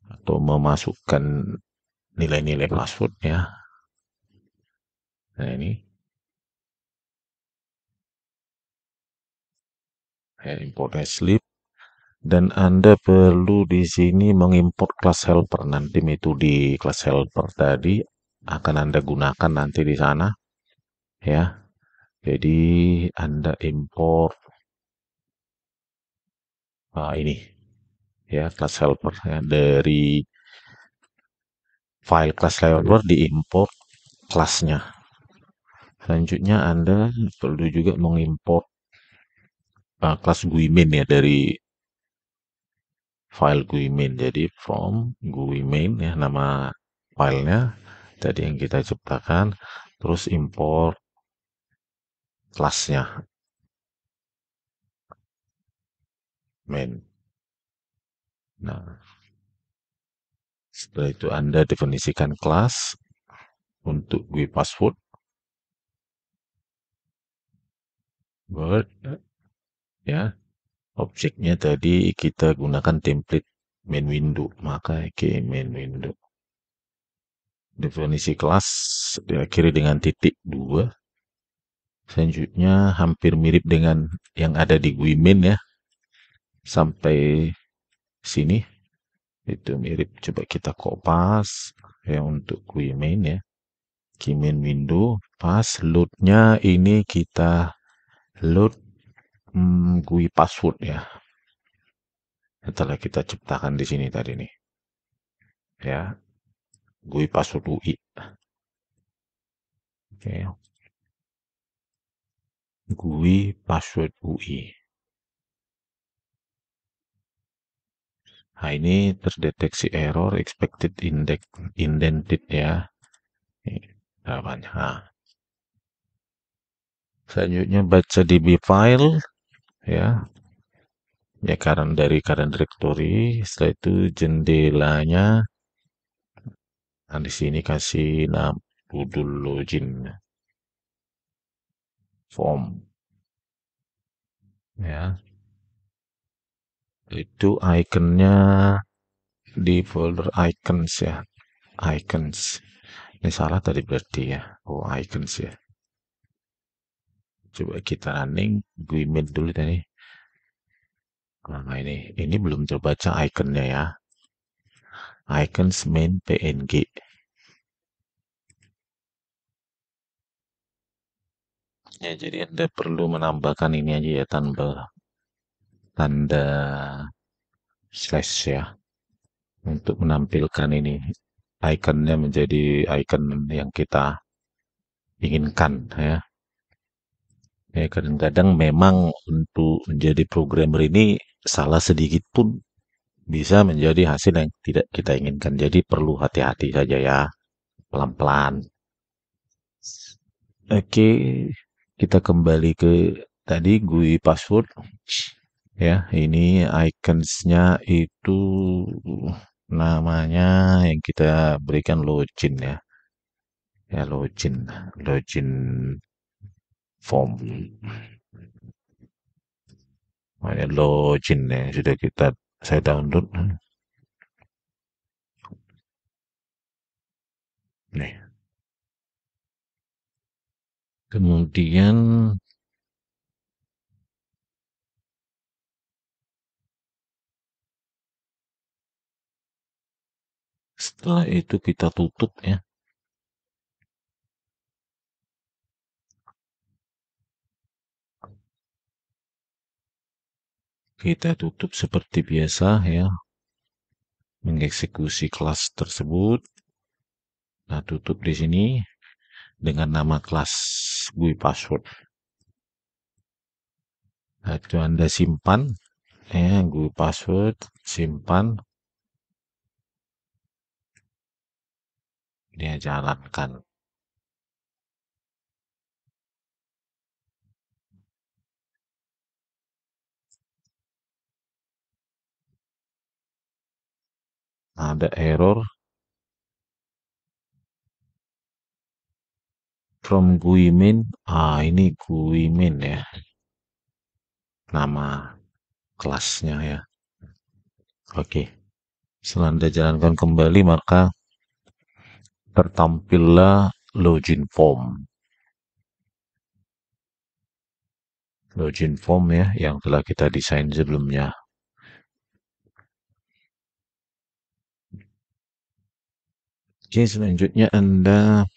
[SPEAKER 1] atau memasukkan nilai-nilai password ya. Nah, ini ya, import hashlib, dan Anda perlu di sini mengimport kelas helper. Nanti metode kelas helper tadi akan Anda gunakan nanti di sana ya. Jadi Anda import ini ya, kelas helper ya, dari file kelas helper diimport kelasnya. Selanjutnya Anda perlu juga mengimport kelas GUI main ya dari file GUI main. Jadi from GUI main ya, nama filenya tadi yang kita ciptakan, terus import kelasnya main. Nah, setelah itu Anda definisikan kelas untuk GUI password word ya. Objeknya tadi kita gunakan template main window, maka ke main window. Definisi kelas diakhiri dengan titik 2. Selanjutnya hampir mirip dengan yang ada di GUI main ya. Sampai sini Itu mirip. Coba kita kopas ya untuk GUI main ya. GUI main window. Pas loadnya ini kita load GUI password ya. Setelah kita ciptakan di sini tadi nih. Ya, GUI password UI. Oke. GUI password UI. Nah, ini terdeteksi error expected index indented ya. Jawabannya. Nah, selanjutnya baca DB file ya. Ya karena dari current directory. Setelah itu jendelanya. Nah, di sini kasih nama judul login form ya. Itu ikonnya di folder icons ya. Icons. Ini salah tadi berarti ya. Oh, icons ya. Coba kita running GUI main dulu tadi. Nah, ini belum terbaca ikonnya ya. Icons main PNG. Ya, jadi Anda perlu menambahkan ini aja ya, tanda slash ya, untuk menampilkan ini ikonnya menjadi icon yang kita inginkan ya. Ya, kadang-kadang memang untuk menjadi programmer ini salah sedikit pun bisa menjadi hasil yang tidak kita inginkan. Jadi perlu hati-hati saja ya, pelan-pelan. Oke, kita kembali ke tadi GUI password. Ya, ini iconsnya itu namanya yang kita berikan login ya. Ya, login form. Namanya login ya, sudah saya download. Nih. Kemudian setelah itu kita tutup ya. Kita tutup seperti biasa ya, mengeksekusi kelas tersebut. Nah, tutup di sini dengan nama kelas GUI password. Nah, itu Anda simpan ya, GUI password, simpan, dia jalankan. Ada error from GUI main. Ini GUI main ya, nama kelasnya ya. Oke, setelah Anda jalankan kembali, maka tertampillah login form. Login form ya, yang telah kita desain sebelumnya. Oke, selanjutnya Anda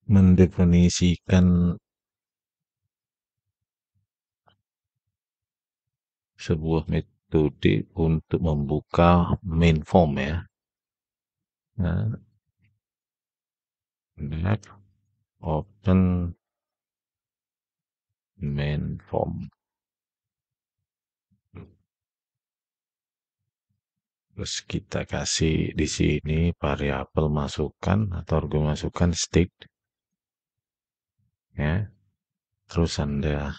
[SPEAKER 1] mendefinisikan sebuah metode untuk membuka main form ya. Nah, Next, open main form. Terus kita kasih di sini variabel masukan atau argumen masukan state ya. Terus Anda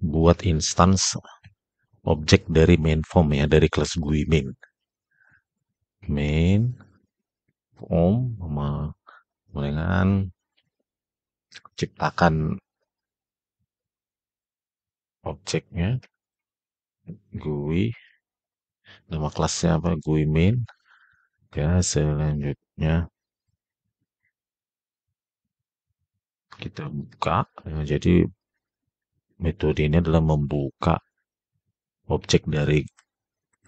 [SPEAKER 1] buat instance objek dari main form ya, dari kelas GUI main. Main form dengan ciptakan objeknya GUI, nama kelasnya apa, GUI main ya. Selanjutnya kita buka ya, jadi metode ini adalah membuka objek dari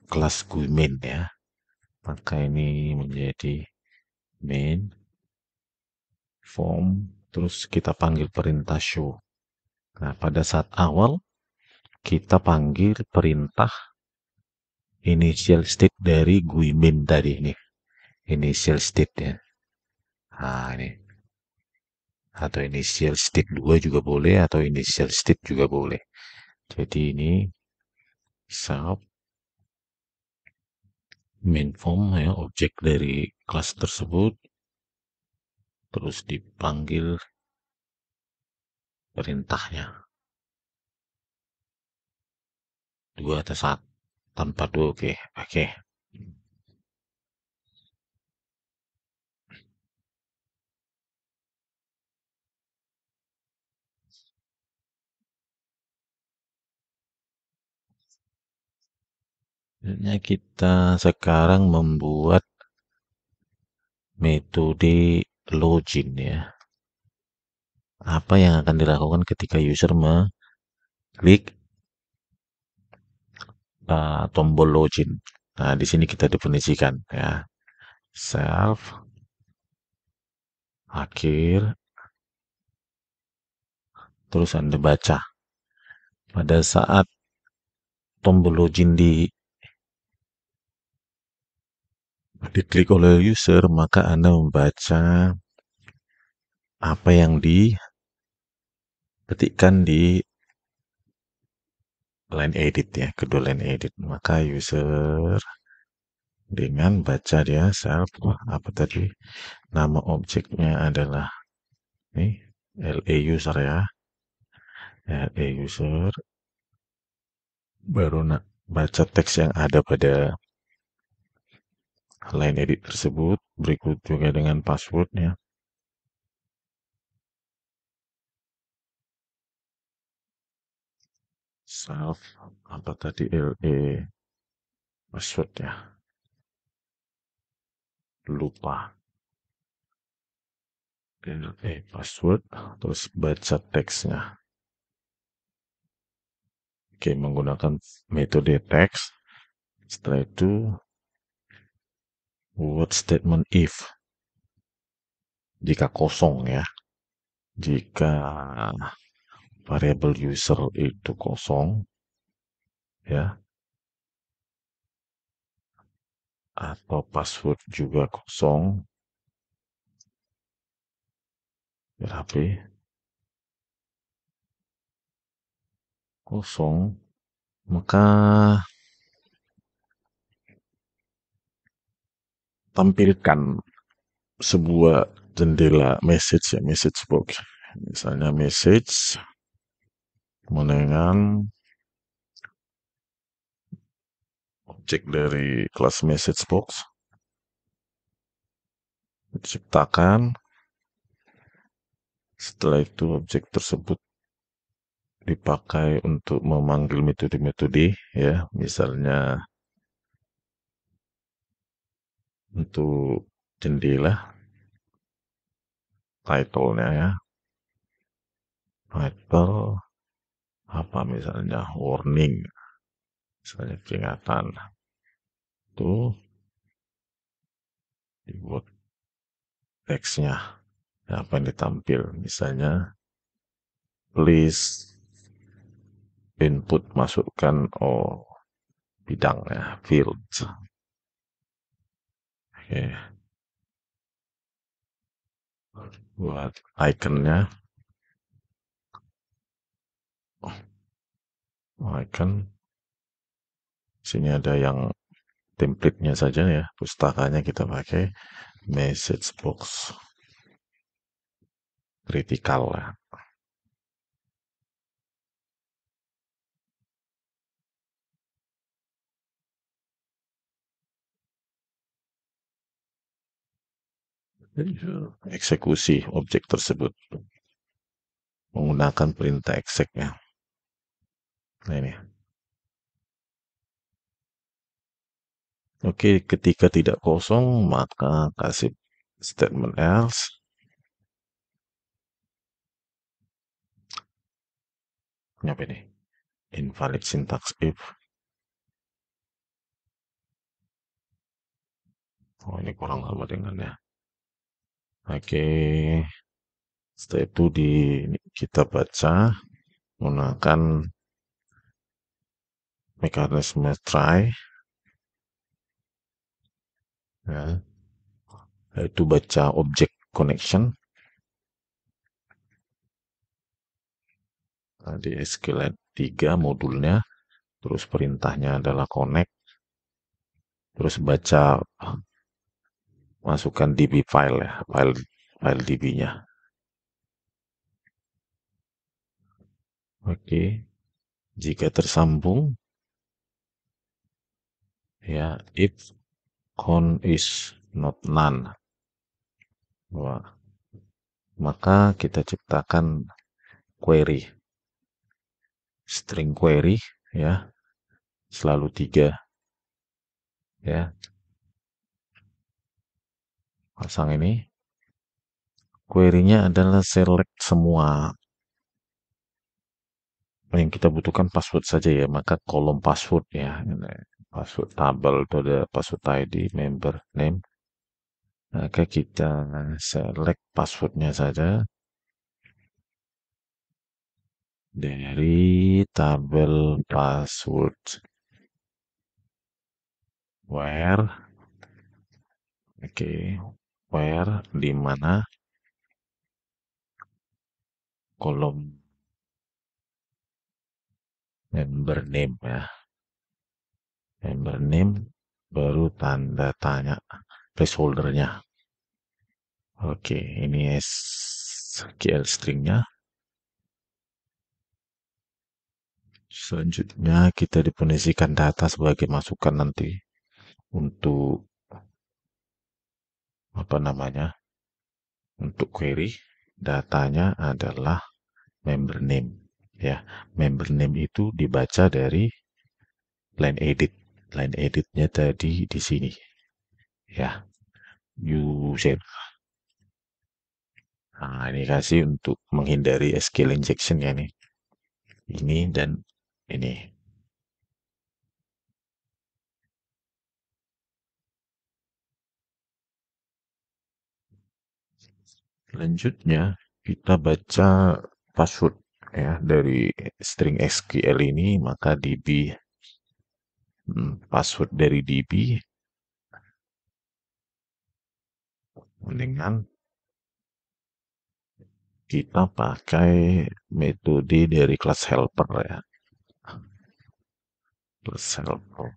[SPEAKER 1] kelas GUI main ya. Maka ini menjadi main form, terus kita panggil perintah show. Nah, pada saat awal kita panggil perintah initial state dari GUI main tadi ini. Initial state ya. Nah, ini. Atau initial state 2 juga boleh, atau initial state juga boleh. Jadi ini self main form ya, objek dari kelas tersebut, terus dipanggil perintahnya. 2 atau 1. Tanpa 2, oke. Oke. Selanjutnya kita sekarang membuat metode login ya. Apa yang akan dilakukan ketika user mengklik tombol login. Nah, di sini kita definisikan ya. Self akhir, terus Anda baca. Pada saat tombol login diklik oleh user, maka Anda membaca apa yang diketikkan di line edit ya, kedua line edit. Maka user dengan baca dia self, apa tadi? Nama objeknya adalah nih, LE user ya. LE user, baru baca teks yang ada pada line edit tersebut, berikut juga dengan passwordnya. Self, apa tadi, LE password ya. Lupa. LE password, terus baca teksnya. Oke, menggunakan metode text. Setelah itu, buat statement if. Jika kosong ya. Jika variable user itu kosong, ya, atau password juga kosong, biar HP kosong, maka tampilkan sebuah jendela message ya, message box. Misalnya message dengan objek dari kelas message box diciptakan. Setelah itu objek tersebut dipakai untuk memanggil metode-metode ya, misalnya untuk jendela, title-nya ya, title apa misalnya warning, misalnya peringatan, itu dibuat teksnya apa yang ditampil, misalnya please input, masukkan bidangnya, field. Oke, buat iconnya, icon sini ada yang template-nya saja ya, pustakanya kita pakai message box critical ya. Eksekusi objek tersebut menggunakan perintah exec ya. Nah ini. Oke, ketika tidak kosong maka kasih statement else. Apa ini? Invalid syntax if. Oh, ini kurang sama dengannya. Oke, setelah itu kita baca menggunakan mekanisme try, ya, yaitu baca object connection. Nah, di SQLite 3 modulnya, terus perintahnya adalah connect, terus baca, masukkan DB file ya, file DB-nya. Oke, jika tersambung, ya, if count is not none, wah, maka kita ciptakan query, string query, ya, selalu 3, ya, pasang ini. Query-nya adalah select semua yang kita butuhkan password saja ya, maka kolom password ya, password tabel itu ada password ID, member name, maka kita select passwordnya saja dari tabel password where, oke, where di mana kolom member name ya, member name baru tanda tanya placeholder-nya. Oke, ini SQL stringnya. Selanjutnya kita definisikan data sebagai masukan nanti untuk apa namanya? Untuk query datanya adalah member name ya. Member name itu dibaca dari line edit. Line editnya tadi di sini ya. User. Nah, ini kasih untuk menghindari SQL injection ya nih. Ini dan ini. Selanjutnya kita baca password ya dari string SQL ini, maka DB password dari DB dengan kita pakai metode dari class helper ya. Class helper.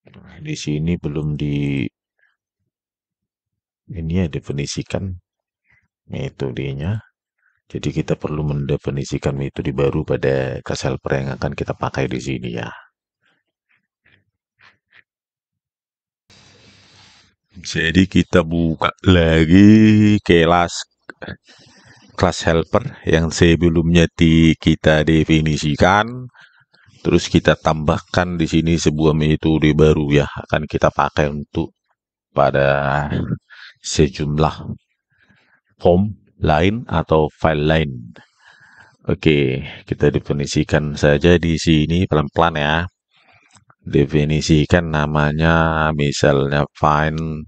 [SPEAKER 1] Nah, di sini belum ini ya definisikan metodenya. Jadi kita perlu mendefinisikan metode baru pada class helper yang akan kita pakai di sini ya. Jadi kita buka lagi kelas helper yang sebelumnya kita definisikan, terus kita tambahkan di sini sebuah metode baru ya, akan kita pakai untuk pada sejumlah form lain atau file lain. Oke, kita definisikan saja di sini pelan-pelan ya. Definisikan namanya misalnya find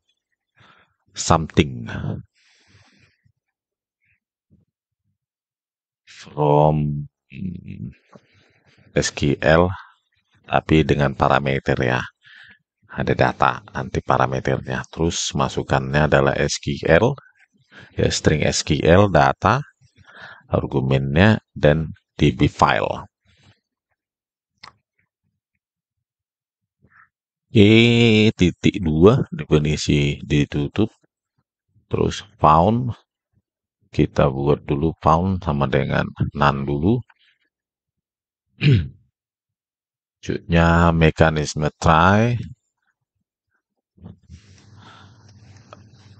[SPEAKER 1] something from SQL tapi dengan parameter ya. Ada data nanti parameternya. Terus masukannya adalah SQL ya, string SQL data, argumennya dan DB file. Titik 2 definisi ditutup. Terus found kita buat dulu found sama dengan none dulu. Selanjutnya mekanisme try,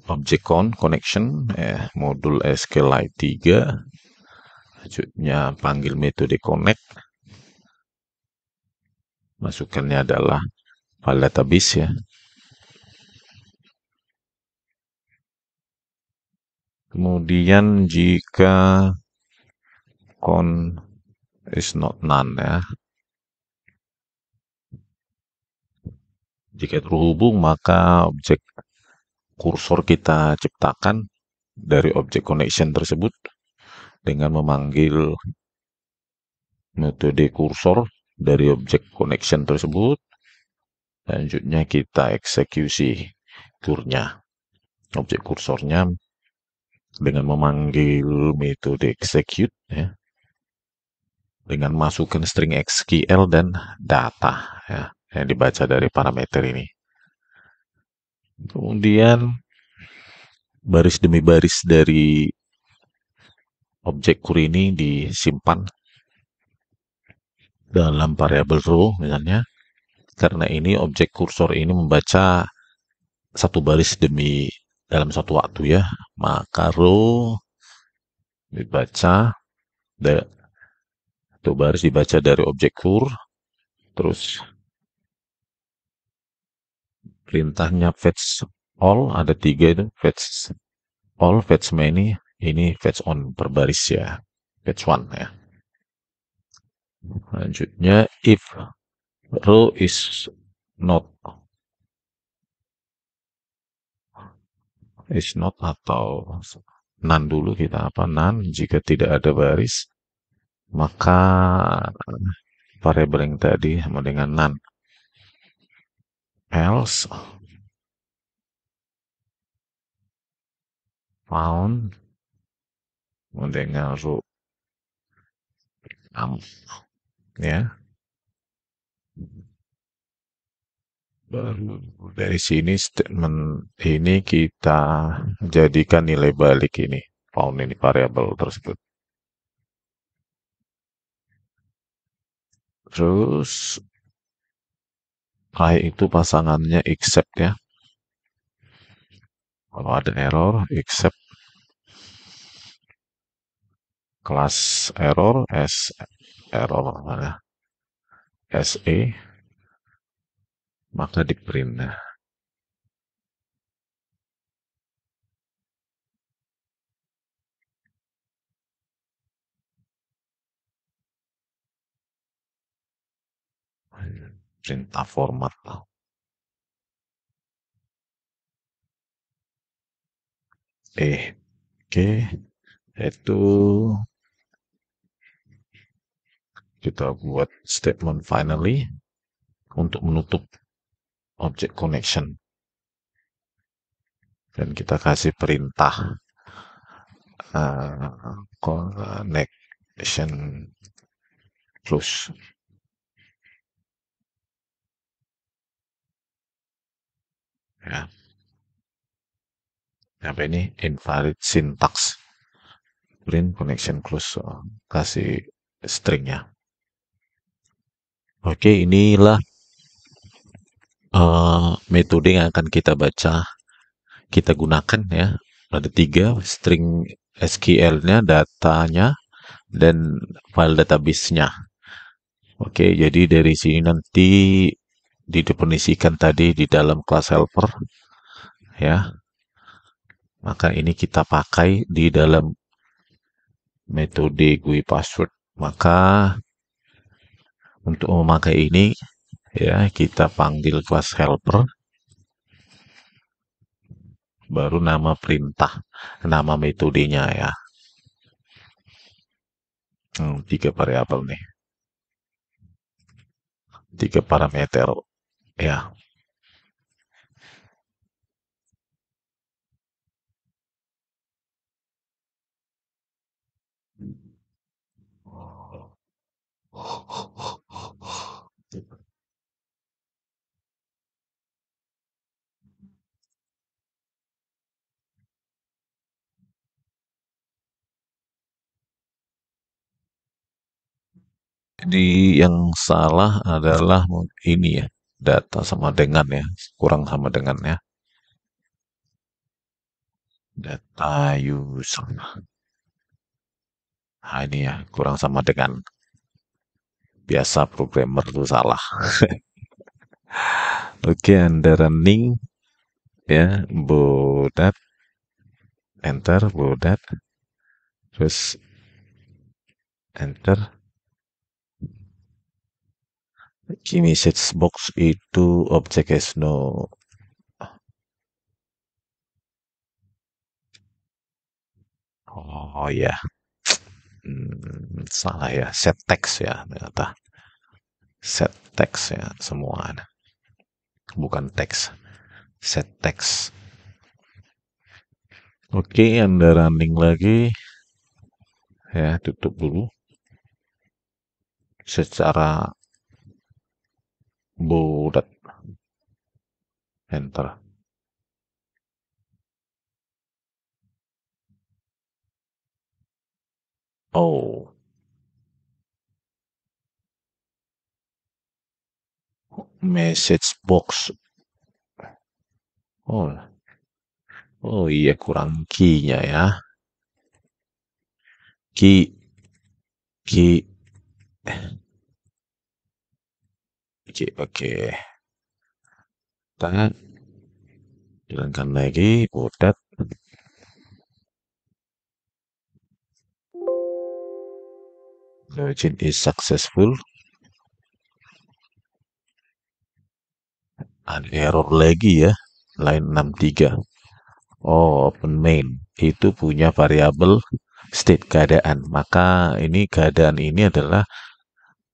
[SPEAKER 1] object connection, modul SQLite 3. Selanjutnya panggil metode connect. Masukannya adalah file database ya. Kemudian jika con is not none ya. Jika terhubung, maka objek kursor kita ciptakan dari objek connection tersebut dengan memanggil metode kursor dari objek connection tersebut. Selanjutnya kita eksekusi kurnya, objek kursornya dengan memanggil metode execute ya, dengan masukkan string SQL dan data ya, yang dibaca dari parameter ini. Kemudian baris demi baris dari objek kur ini disimpan dalam variabel row misalnya. Karena ini objek kursor ini membaca satu baris demi dalam satu waktu ya, maka row dibaca satu baris dibaca dari objek kur, terus perintahnya fetch all ada 3 itu, fetch all, fetch many, ini fetch on per baris ya, fetch one ya. Selanjutnya if row is not atau none dulu, kita apa, none, jika tidak ada baris maka variabel yang tadi sama dengan none. Else found dengan row ya. Baru dari sini statement ini kita jadikan nilai balik ini, found ini variabel tersebut. Terus terakhir itu pasangannya except ya. Kalau ada error, except kelas error s error se, maka di print. Nah, perintah format. Oke, itu kita buat statement finally untuk menutup object connection, dan kita kasih perintah connection close ya. Apa ini, invalid syntax, print connection close, kasih stringnya. Oke, inilah metode yang akan kita gunakan ya. Ada 3, string SQL-nya, datanya, dan file database-nya. Oke, jadi dari sini nanti didefinisikan tadi di dalam kelas helper ya. Maka ini kita pakai di dalam metode GUI password. Maka untuk memakai ini ya, kita panggil kelas helper, baru nama perintah, nama metodenya ya. 3 variabel nih, 3 parameter ya. Jadi yang salah adalah ini ya, data sama dengan ya, kurang sama dengan ya. Data user. Nah, ini ya, kurang sama dengan. Biasa programmer itu salah. Oke, Anda running ya, bodat, enter, bodat, terus enter. Key message box itu objek has no. Oh ya, salah ya. Set text ya ternyata. Set text ya semua. Bukan teks. Set text. Oke, Anda running lagi. Ya, tutup dulu. Secara bulat. Enter. Oh, message box. Oh, oh iya kurang key-nya ya. Key, key. Oke, oke. Kita jalankan lagi, bulat. Login is successful. Ada error lagi ya. Line 63. Oh, open main. Itu punya variabel state keadaan. Maka ini keadaan ini adalah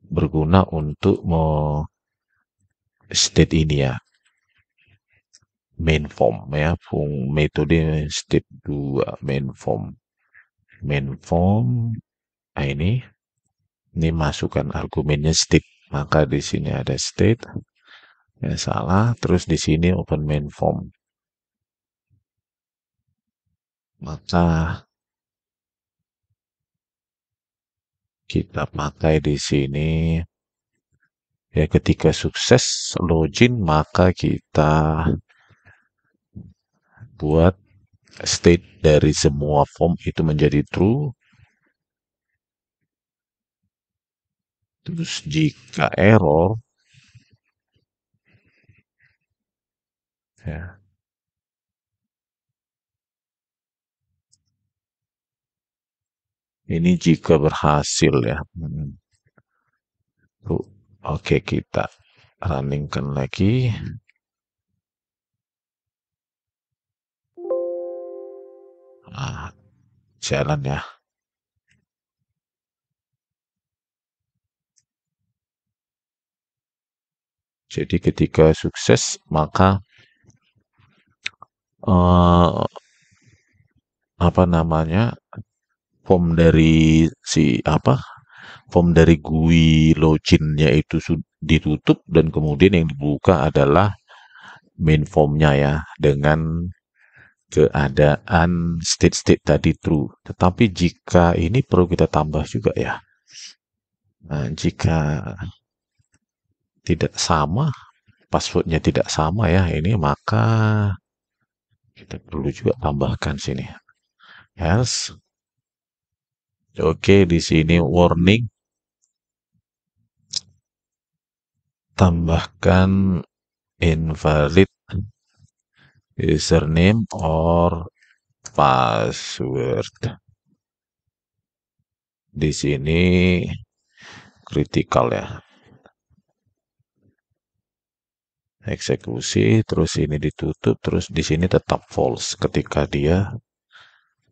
[SPEAKER 1] berguna untuk state ini ya. Main form ya. Metode step 2 main form. Main form. Nah, ini masukkan argumennya state. Maka di sini ada state. Ya salah. Terus di sini open main form. Maka kita pakai di sini ya ketika sukses login maka kita buat state dari semua form itu menjadi true. Terus jika error ya ini jika berhasil ya. Oke, kita runningkan lagi. Nah, jalan ya. Jadi ketika sukses maka apa namanya form dari form dari GUI loginnya itu ditutup dan kemudian yang dibuka adalah main formnya ya dengan keadaan state-state tadi true. Tetapi jika ini perlu kita tambah juga ya. Nah, jika tidak sama, passwordnya tidak sama ya ini, maka kita perlu juga tambahkan sini. Else. Oke, di sini warning. Tambahkan invalid username or password. Di sini kritikal ya. Eksekusi, terus ini ditutup, terus di sini tetap false ketika dia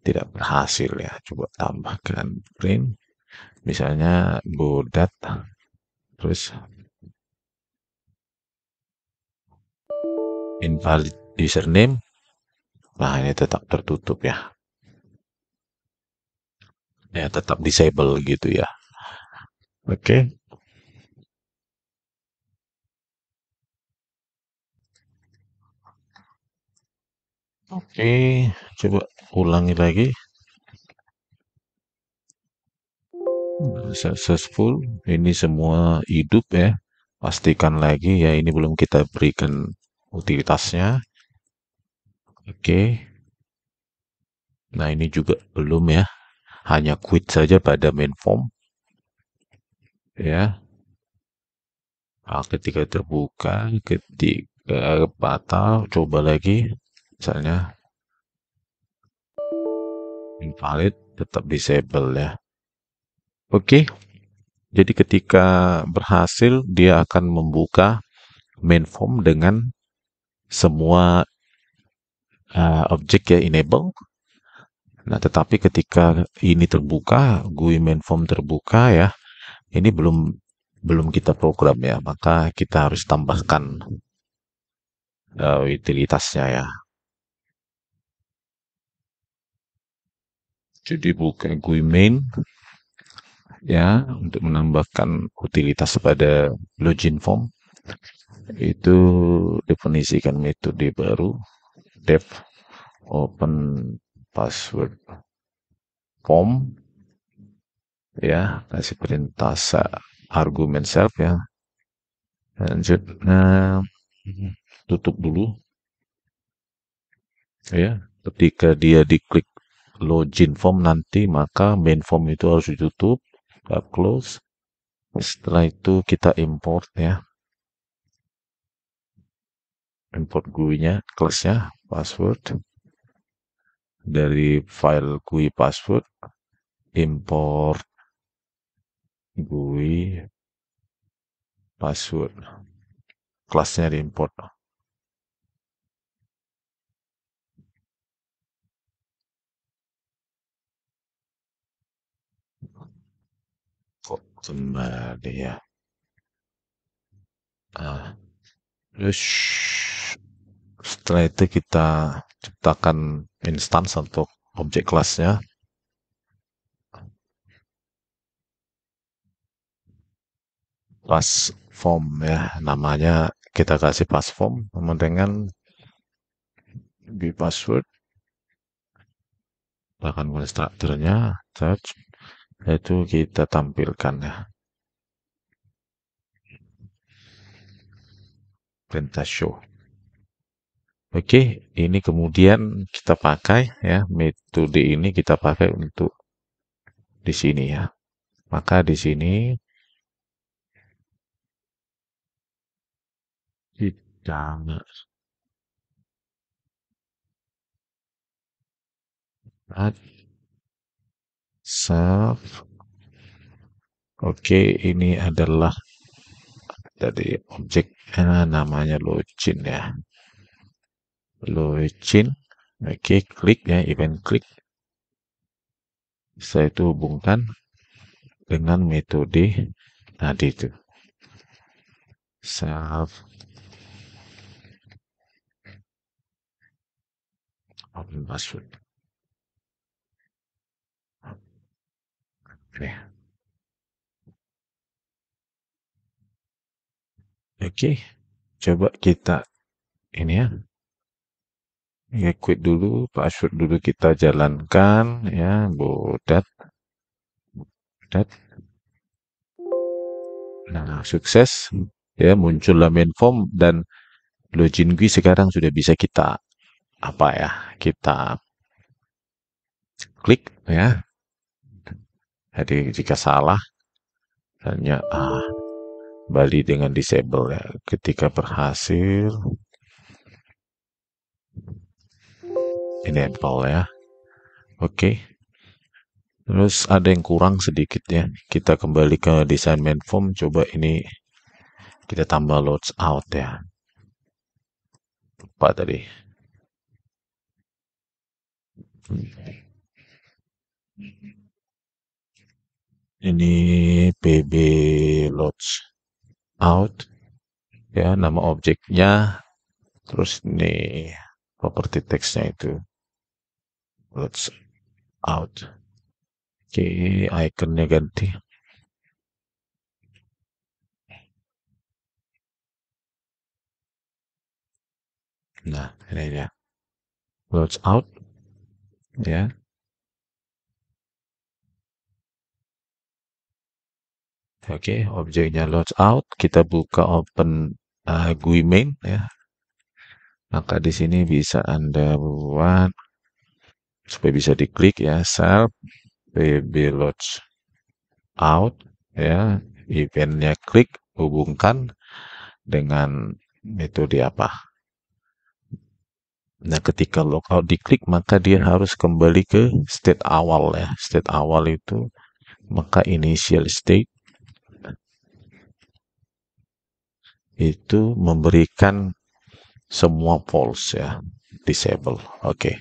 [SPEAKER 1] tidak berhasil ya. Coba tambahkan print, misalnya bodat, terus invalid username. Nah, ini tetap tertutup ya. Ya, tetap disable gitu ya. Oke. Oke, coba ulangi lagi. Successful. Ini semua hidup ya. Pastikan lagi ya, ini belum kita berikan utilitasnya. Oke. Nah, ini juga belum ya. Hanya quit saja pada main form. Ya. Nah, ketika terbuka, ketika batal, coba lagi. Misalnya invalid, tetap disable ya. Oke, jadi ketika berhasil dia akan membuka main form dengan semua objek ya enable. Nah, tetapi ketika ini terbuka, GUI main form terbuka ya, ini belum belum kita program ya, maka kita harus tambahkan utilitasnya ya. Jadi buka GUI main ya untuk menambahkan utilitas pada login form itu definisikan metode baru def open password form ya, kasih perintah argumen self ya. Lanjut, tutup dulu ya. Ketika dia diklik login form nanti maka main form itu harus ditutup, kita close. Setelah itu kita import ya, import GUI-nya, kelasnya password dari file GUI password, import GUI password, kelasnya diimport. Kok kembali ya. Terus setelah itu kita ciptakan instance untuk objek kelasnya. Pass form ya, namanya kita kasih pass form sama dengan GUI password. Bahkan konstruktornya search itu kita tampilkan ya, perintah show. Oke, ini kemudian kita pakai ya, metode ini kita pakai untuk di sini ya. Maka di sini kita add self. Oke, ini adalah dari objek namanya login ya. Login. Oke, klik ya, event klik. Setelah itu hubungkan dengan metode tadi itu. Self open password. Oke. Oke, coba kita ini ya. Ya, quit dulu, password dulu kita jalankan ya, bodat. Nah, sukses ya, muncullah main form dan login GUI sekarang sudah bisa kita apa ya? Kita klik ya. Jadi jika salah hanya kembali dengan disable ya. Ketika berhasil enable ya. Oke. Terus ada yang kurang sedikit ya. Kita kembali ke desain main form. Coba ini kita tambah loads out ya. Lupa tadi. Ini pb loads out ya, nama objeknya. Terus ini property text-nya itu loads out. Oke, ikonnya ganti. Nah, ini dia. Loads out ya. Oke, objeknya loads out. Kita buka open GUI main ya. Maka di sini bisa Anda buat supaya bisa diklik ya, self pb loads out ya. Eventnya klik, hubungkan dengan metode apa. Nah, ketika logout diklik, maka dia harus kembali ke state awal ya. State awal itu maka initial state itu memberikan semua false ya, disable. Oke.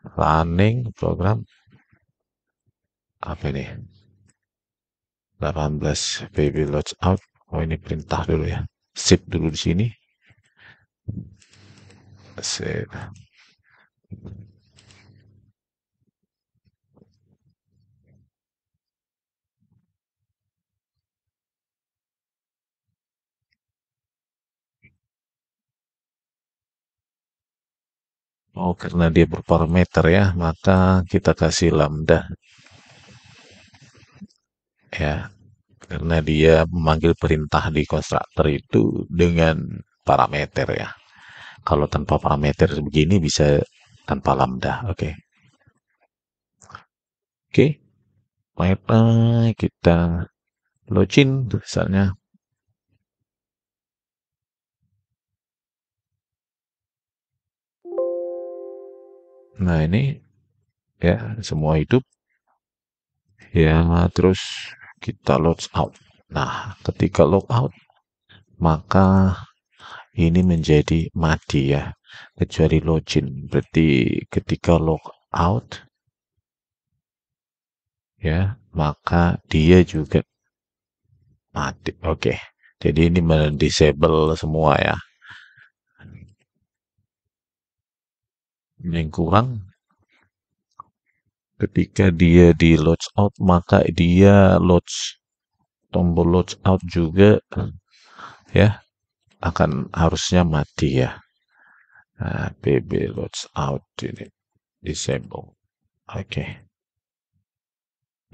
[SPEAKER 1] Running program apa ini? 18 pb logout. Oh, ini perintah dulu ya. Save dulu di sini. Save. Oh, karena dia berparameter ya, maka kita kasih lambda ya. Karena dia memanggil perintah di konstruktor itu dengan parameter ya. Kalau tanpa parameter begini bisa tanpa lambda. Oke. Oke. Baiklah, kita login misalnya. Nah, ini ya semua hidup ya, terus kita log out. Nah, ketika log out maka ini menjadi mati ya, kecuali login. Berarti ketika log out ya, maka dia juga mati. Oke. Jadi ini mendisable semua ya. Yang kurang ketika dia di log out maka dia tombol log out juga ya akan harusnya mati ya. Nah, pb log out ini disable. Oke.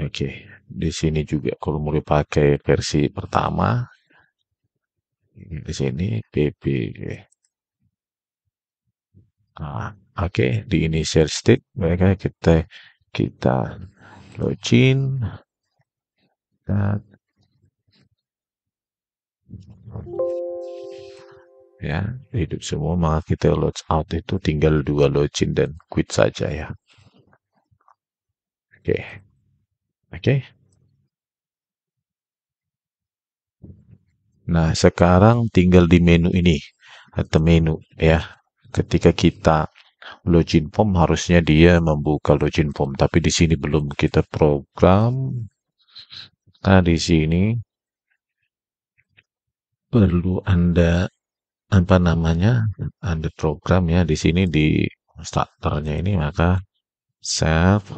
[SPEAKER 1] Oke. Di sini juga kalau mau dipakai versi pertama di sini pb. Nah, oke, di initial state mereka kita login dan ya hidup semua, maka kita log out itu tinggal 2 login dan quit saja ya. Oke. Oke. Nah, sekarang tinggal di menu ini atau menu ya. Ketika kita login form harusnya dia membuka login form, tapi di sini belum kita program. Nah, di sini perlu Anda apa namanya? Anda program ya di sini di starternya ini, maka save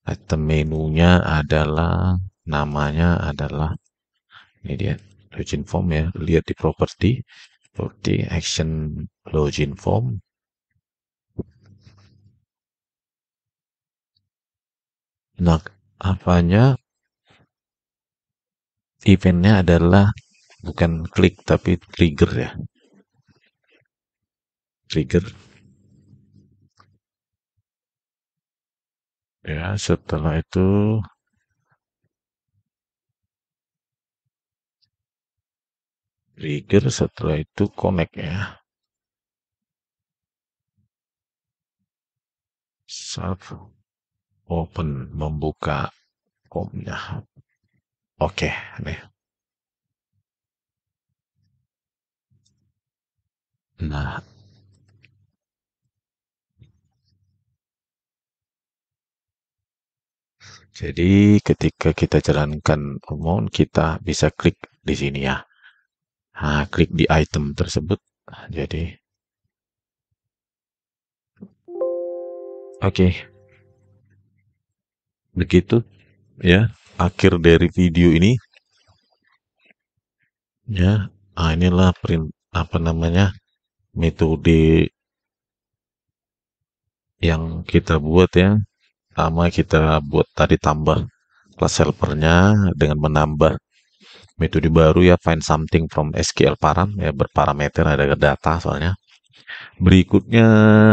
[SPEAKER 1] item menunya adalah namanya adalah ini dia login form ya. Lihat di property action login form. Nah, apanya eventnya adalah bukan klik tapi trigger ya. Trigger ya, setelah itu connect ya. Self open membuka formnya. Oke, nih. Nah, jadi ketika kita jalankan command, kita bisa klik di sini ya. Nah, klik di item tersebut. Jadi, oke, begitu ya. Akhir dari video ini ya. Ah, inilah apa namanya metode yang kita buat ya. Pertama kita buat tadi tambah class helpernya dengan menambah metode baru ya, find something from SQL param ya, berparameter ada data soalnya. Berikutnya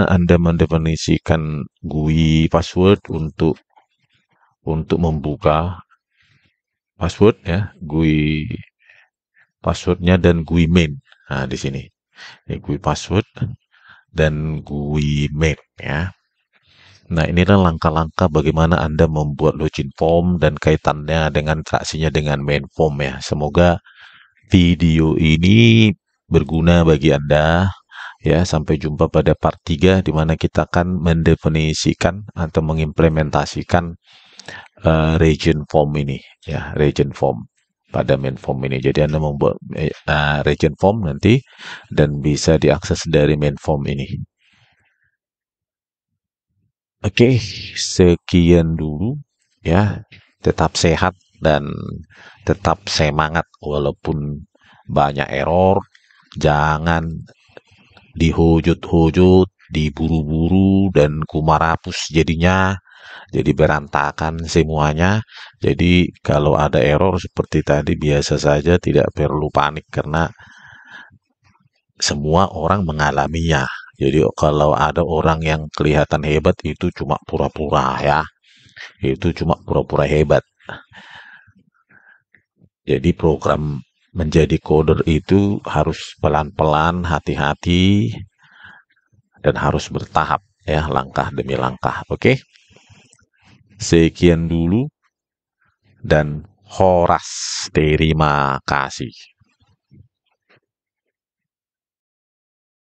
[SPEAKER 1] Anda mendefinisikan GUI password untuk membuka password ya, GUI passwordnya dan GUI main. Nah, di sini. Ini GUI password dan GUI main ya. Nah, inilah langkah-langkah bagaimana Anda membuat login form dan kaitannya dengan interaksinya dengan main form ya. Semoga video ini berguna bagi Anda ya. Sampai jumpa pada part 3 di mana kita akan mendefinisikan atau mengimplementasikan region form ini ya, region form pada main form ini. Jadi Anda membuat region form nanti dan bisa diakses dari main form ini. Oke, sekian dulu ya. Tetap sehat dan tetap semangat walaupun banyak error. Jangan dihujut-hujut, diburu-buru dan kumarapus jadinya. Jadi berantakan semuanya. Jadi kalau ada error seperti tadi biasa saja, tidak perlu panik karena semua orang mengalaminya. Jadi kalau ada orang yang kelihatan hebat itu cuma pura-pura ya. Itu cuma pura-pura hebat. Jadi program menjadi coder itu harus pelan-pelan, hati-hati, dan harus bertahap ya, langkah demi langkah. Oke, sekian dulu dan horas. Terima kasih.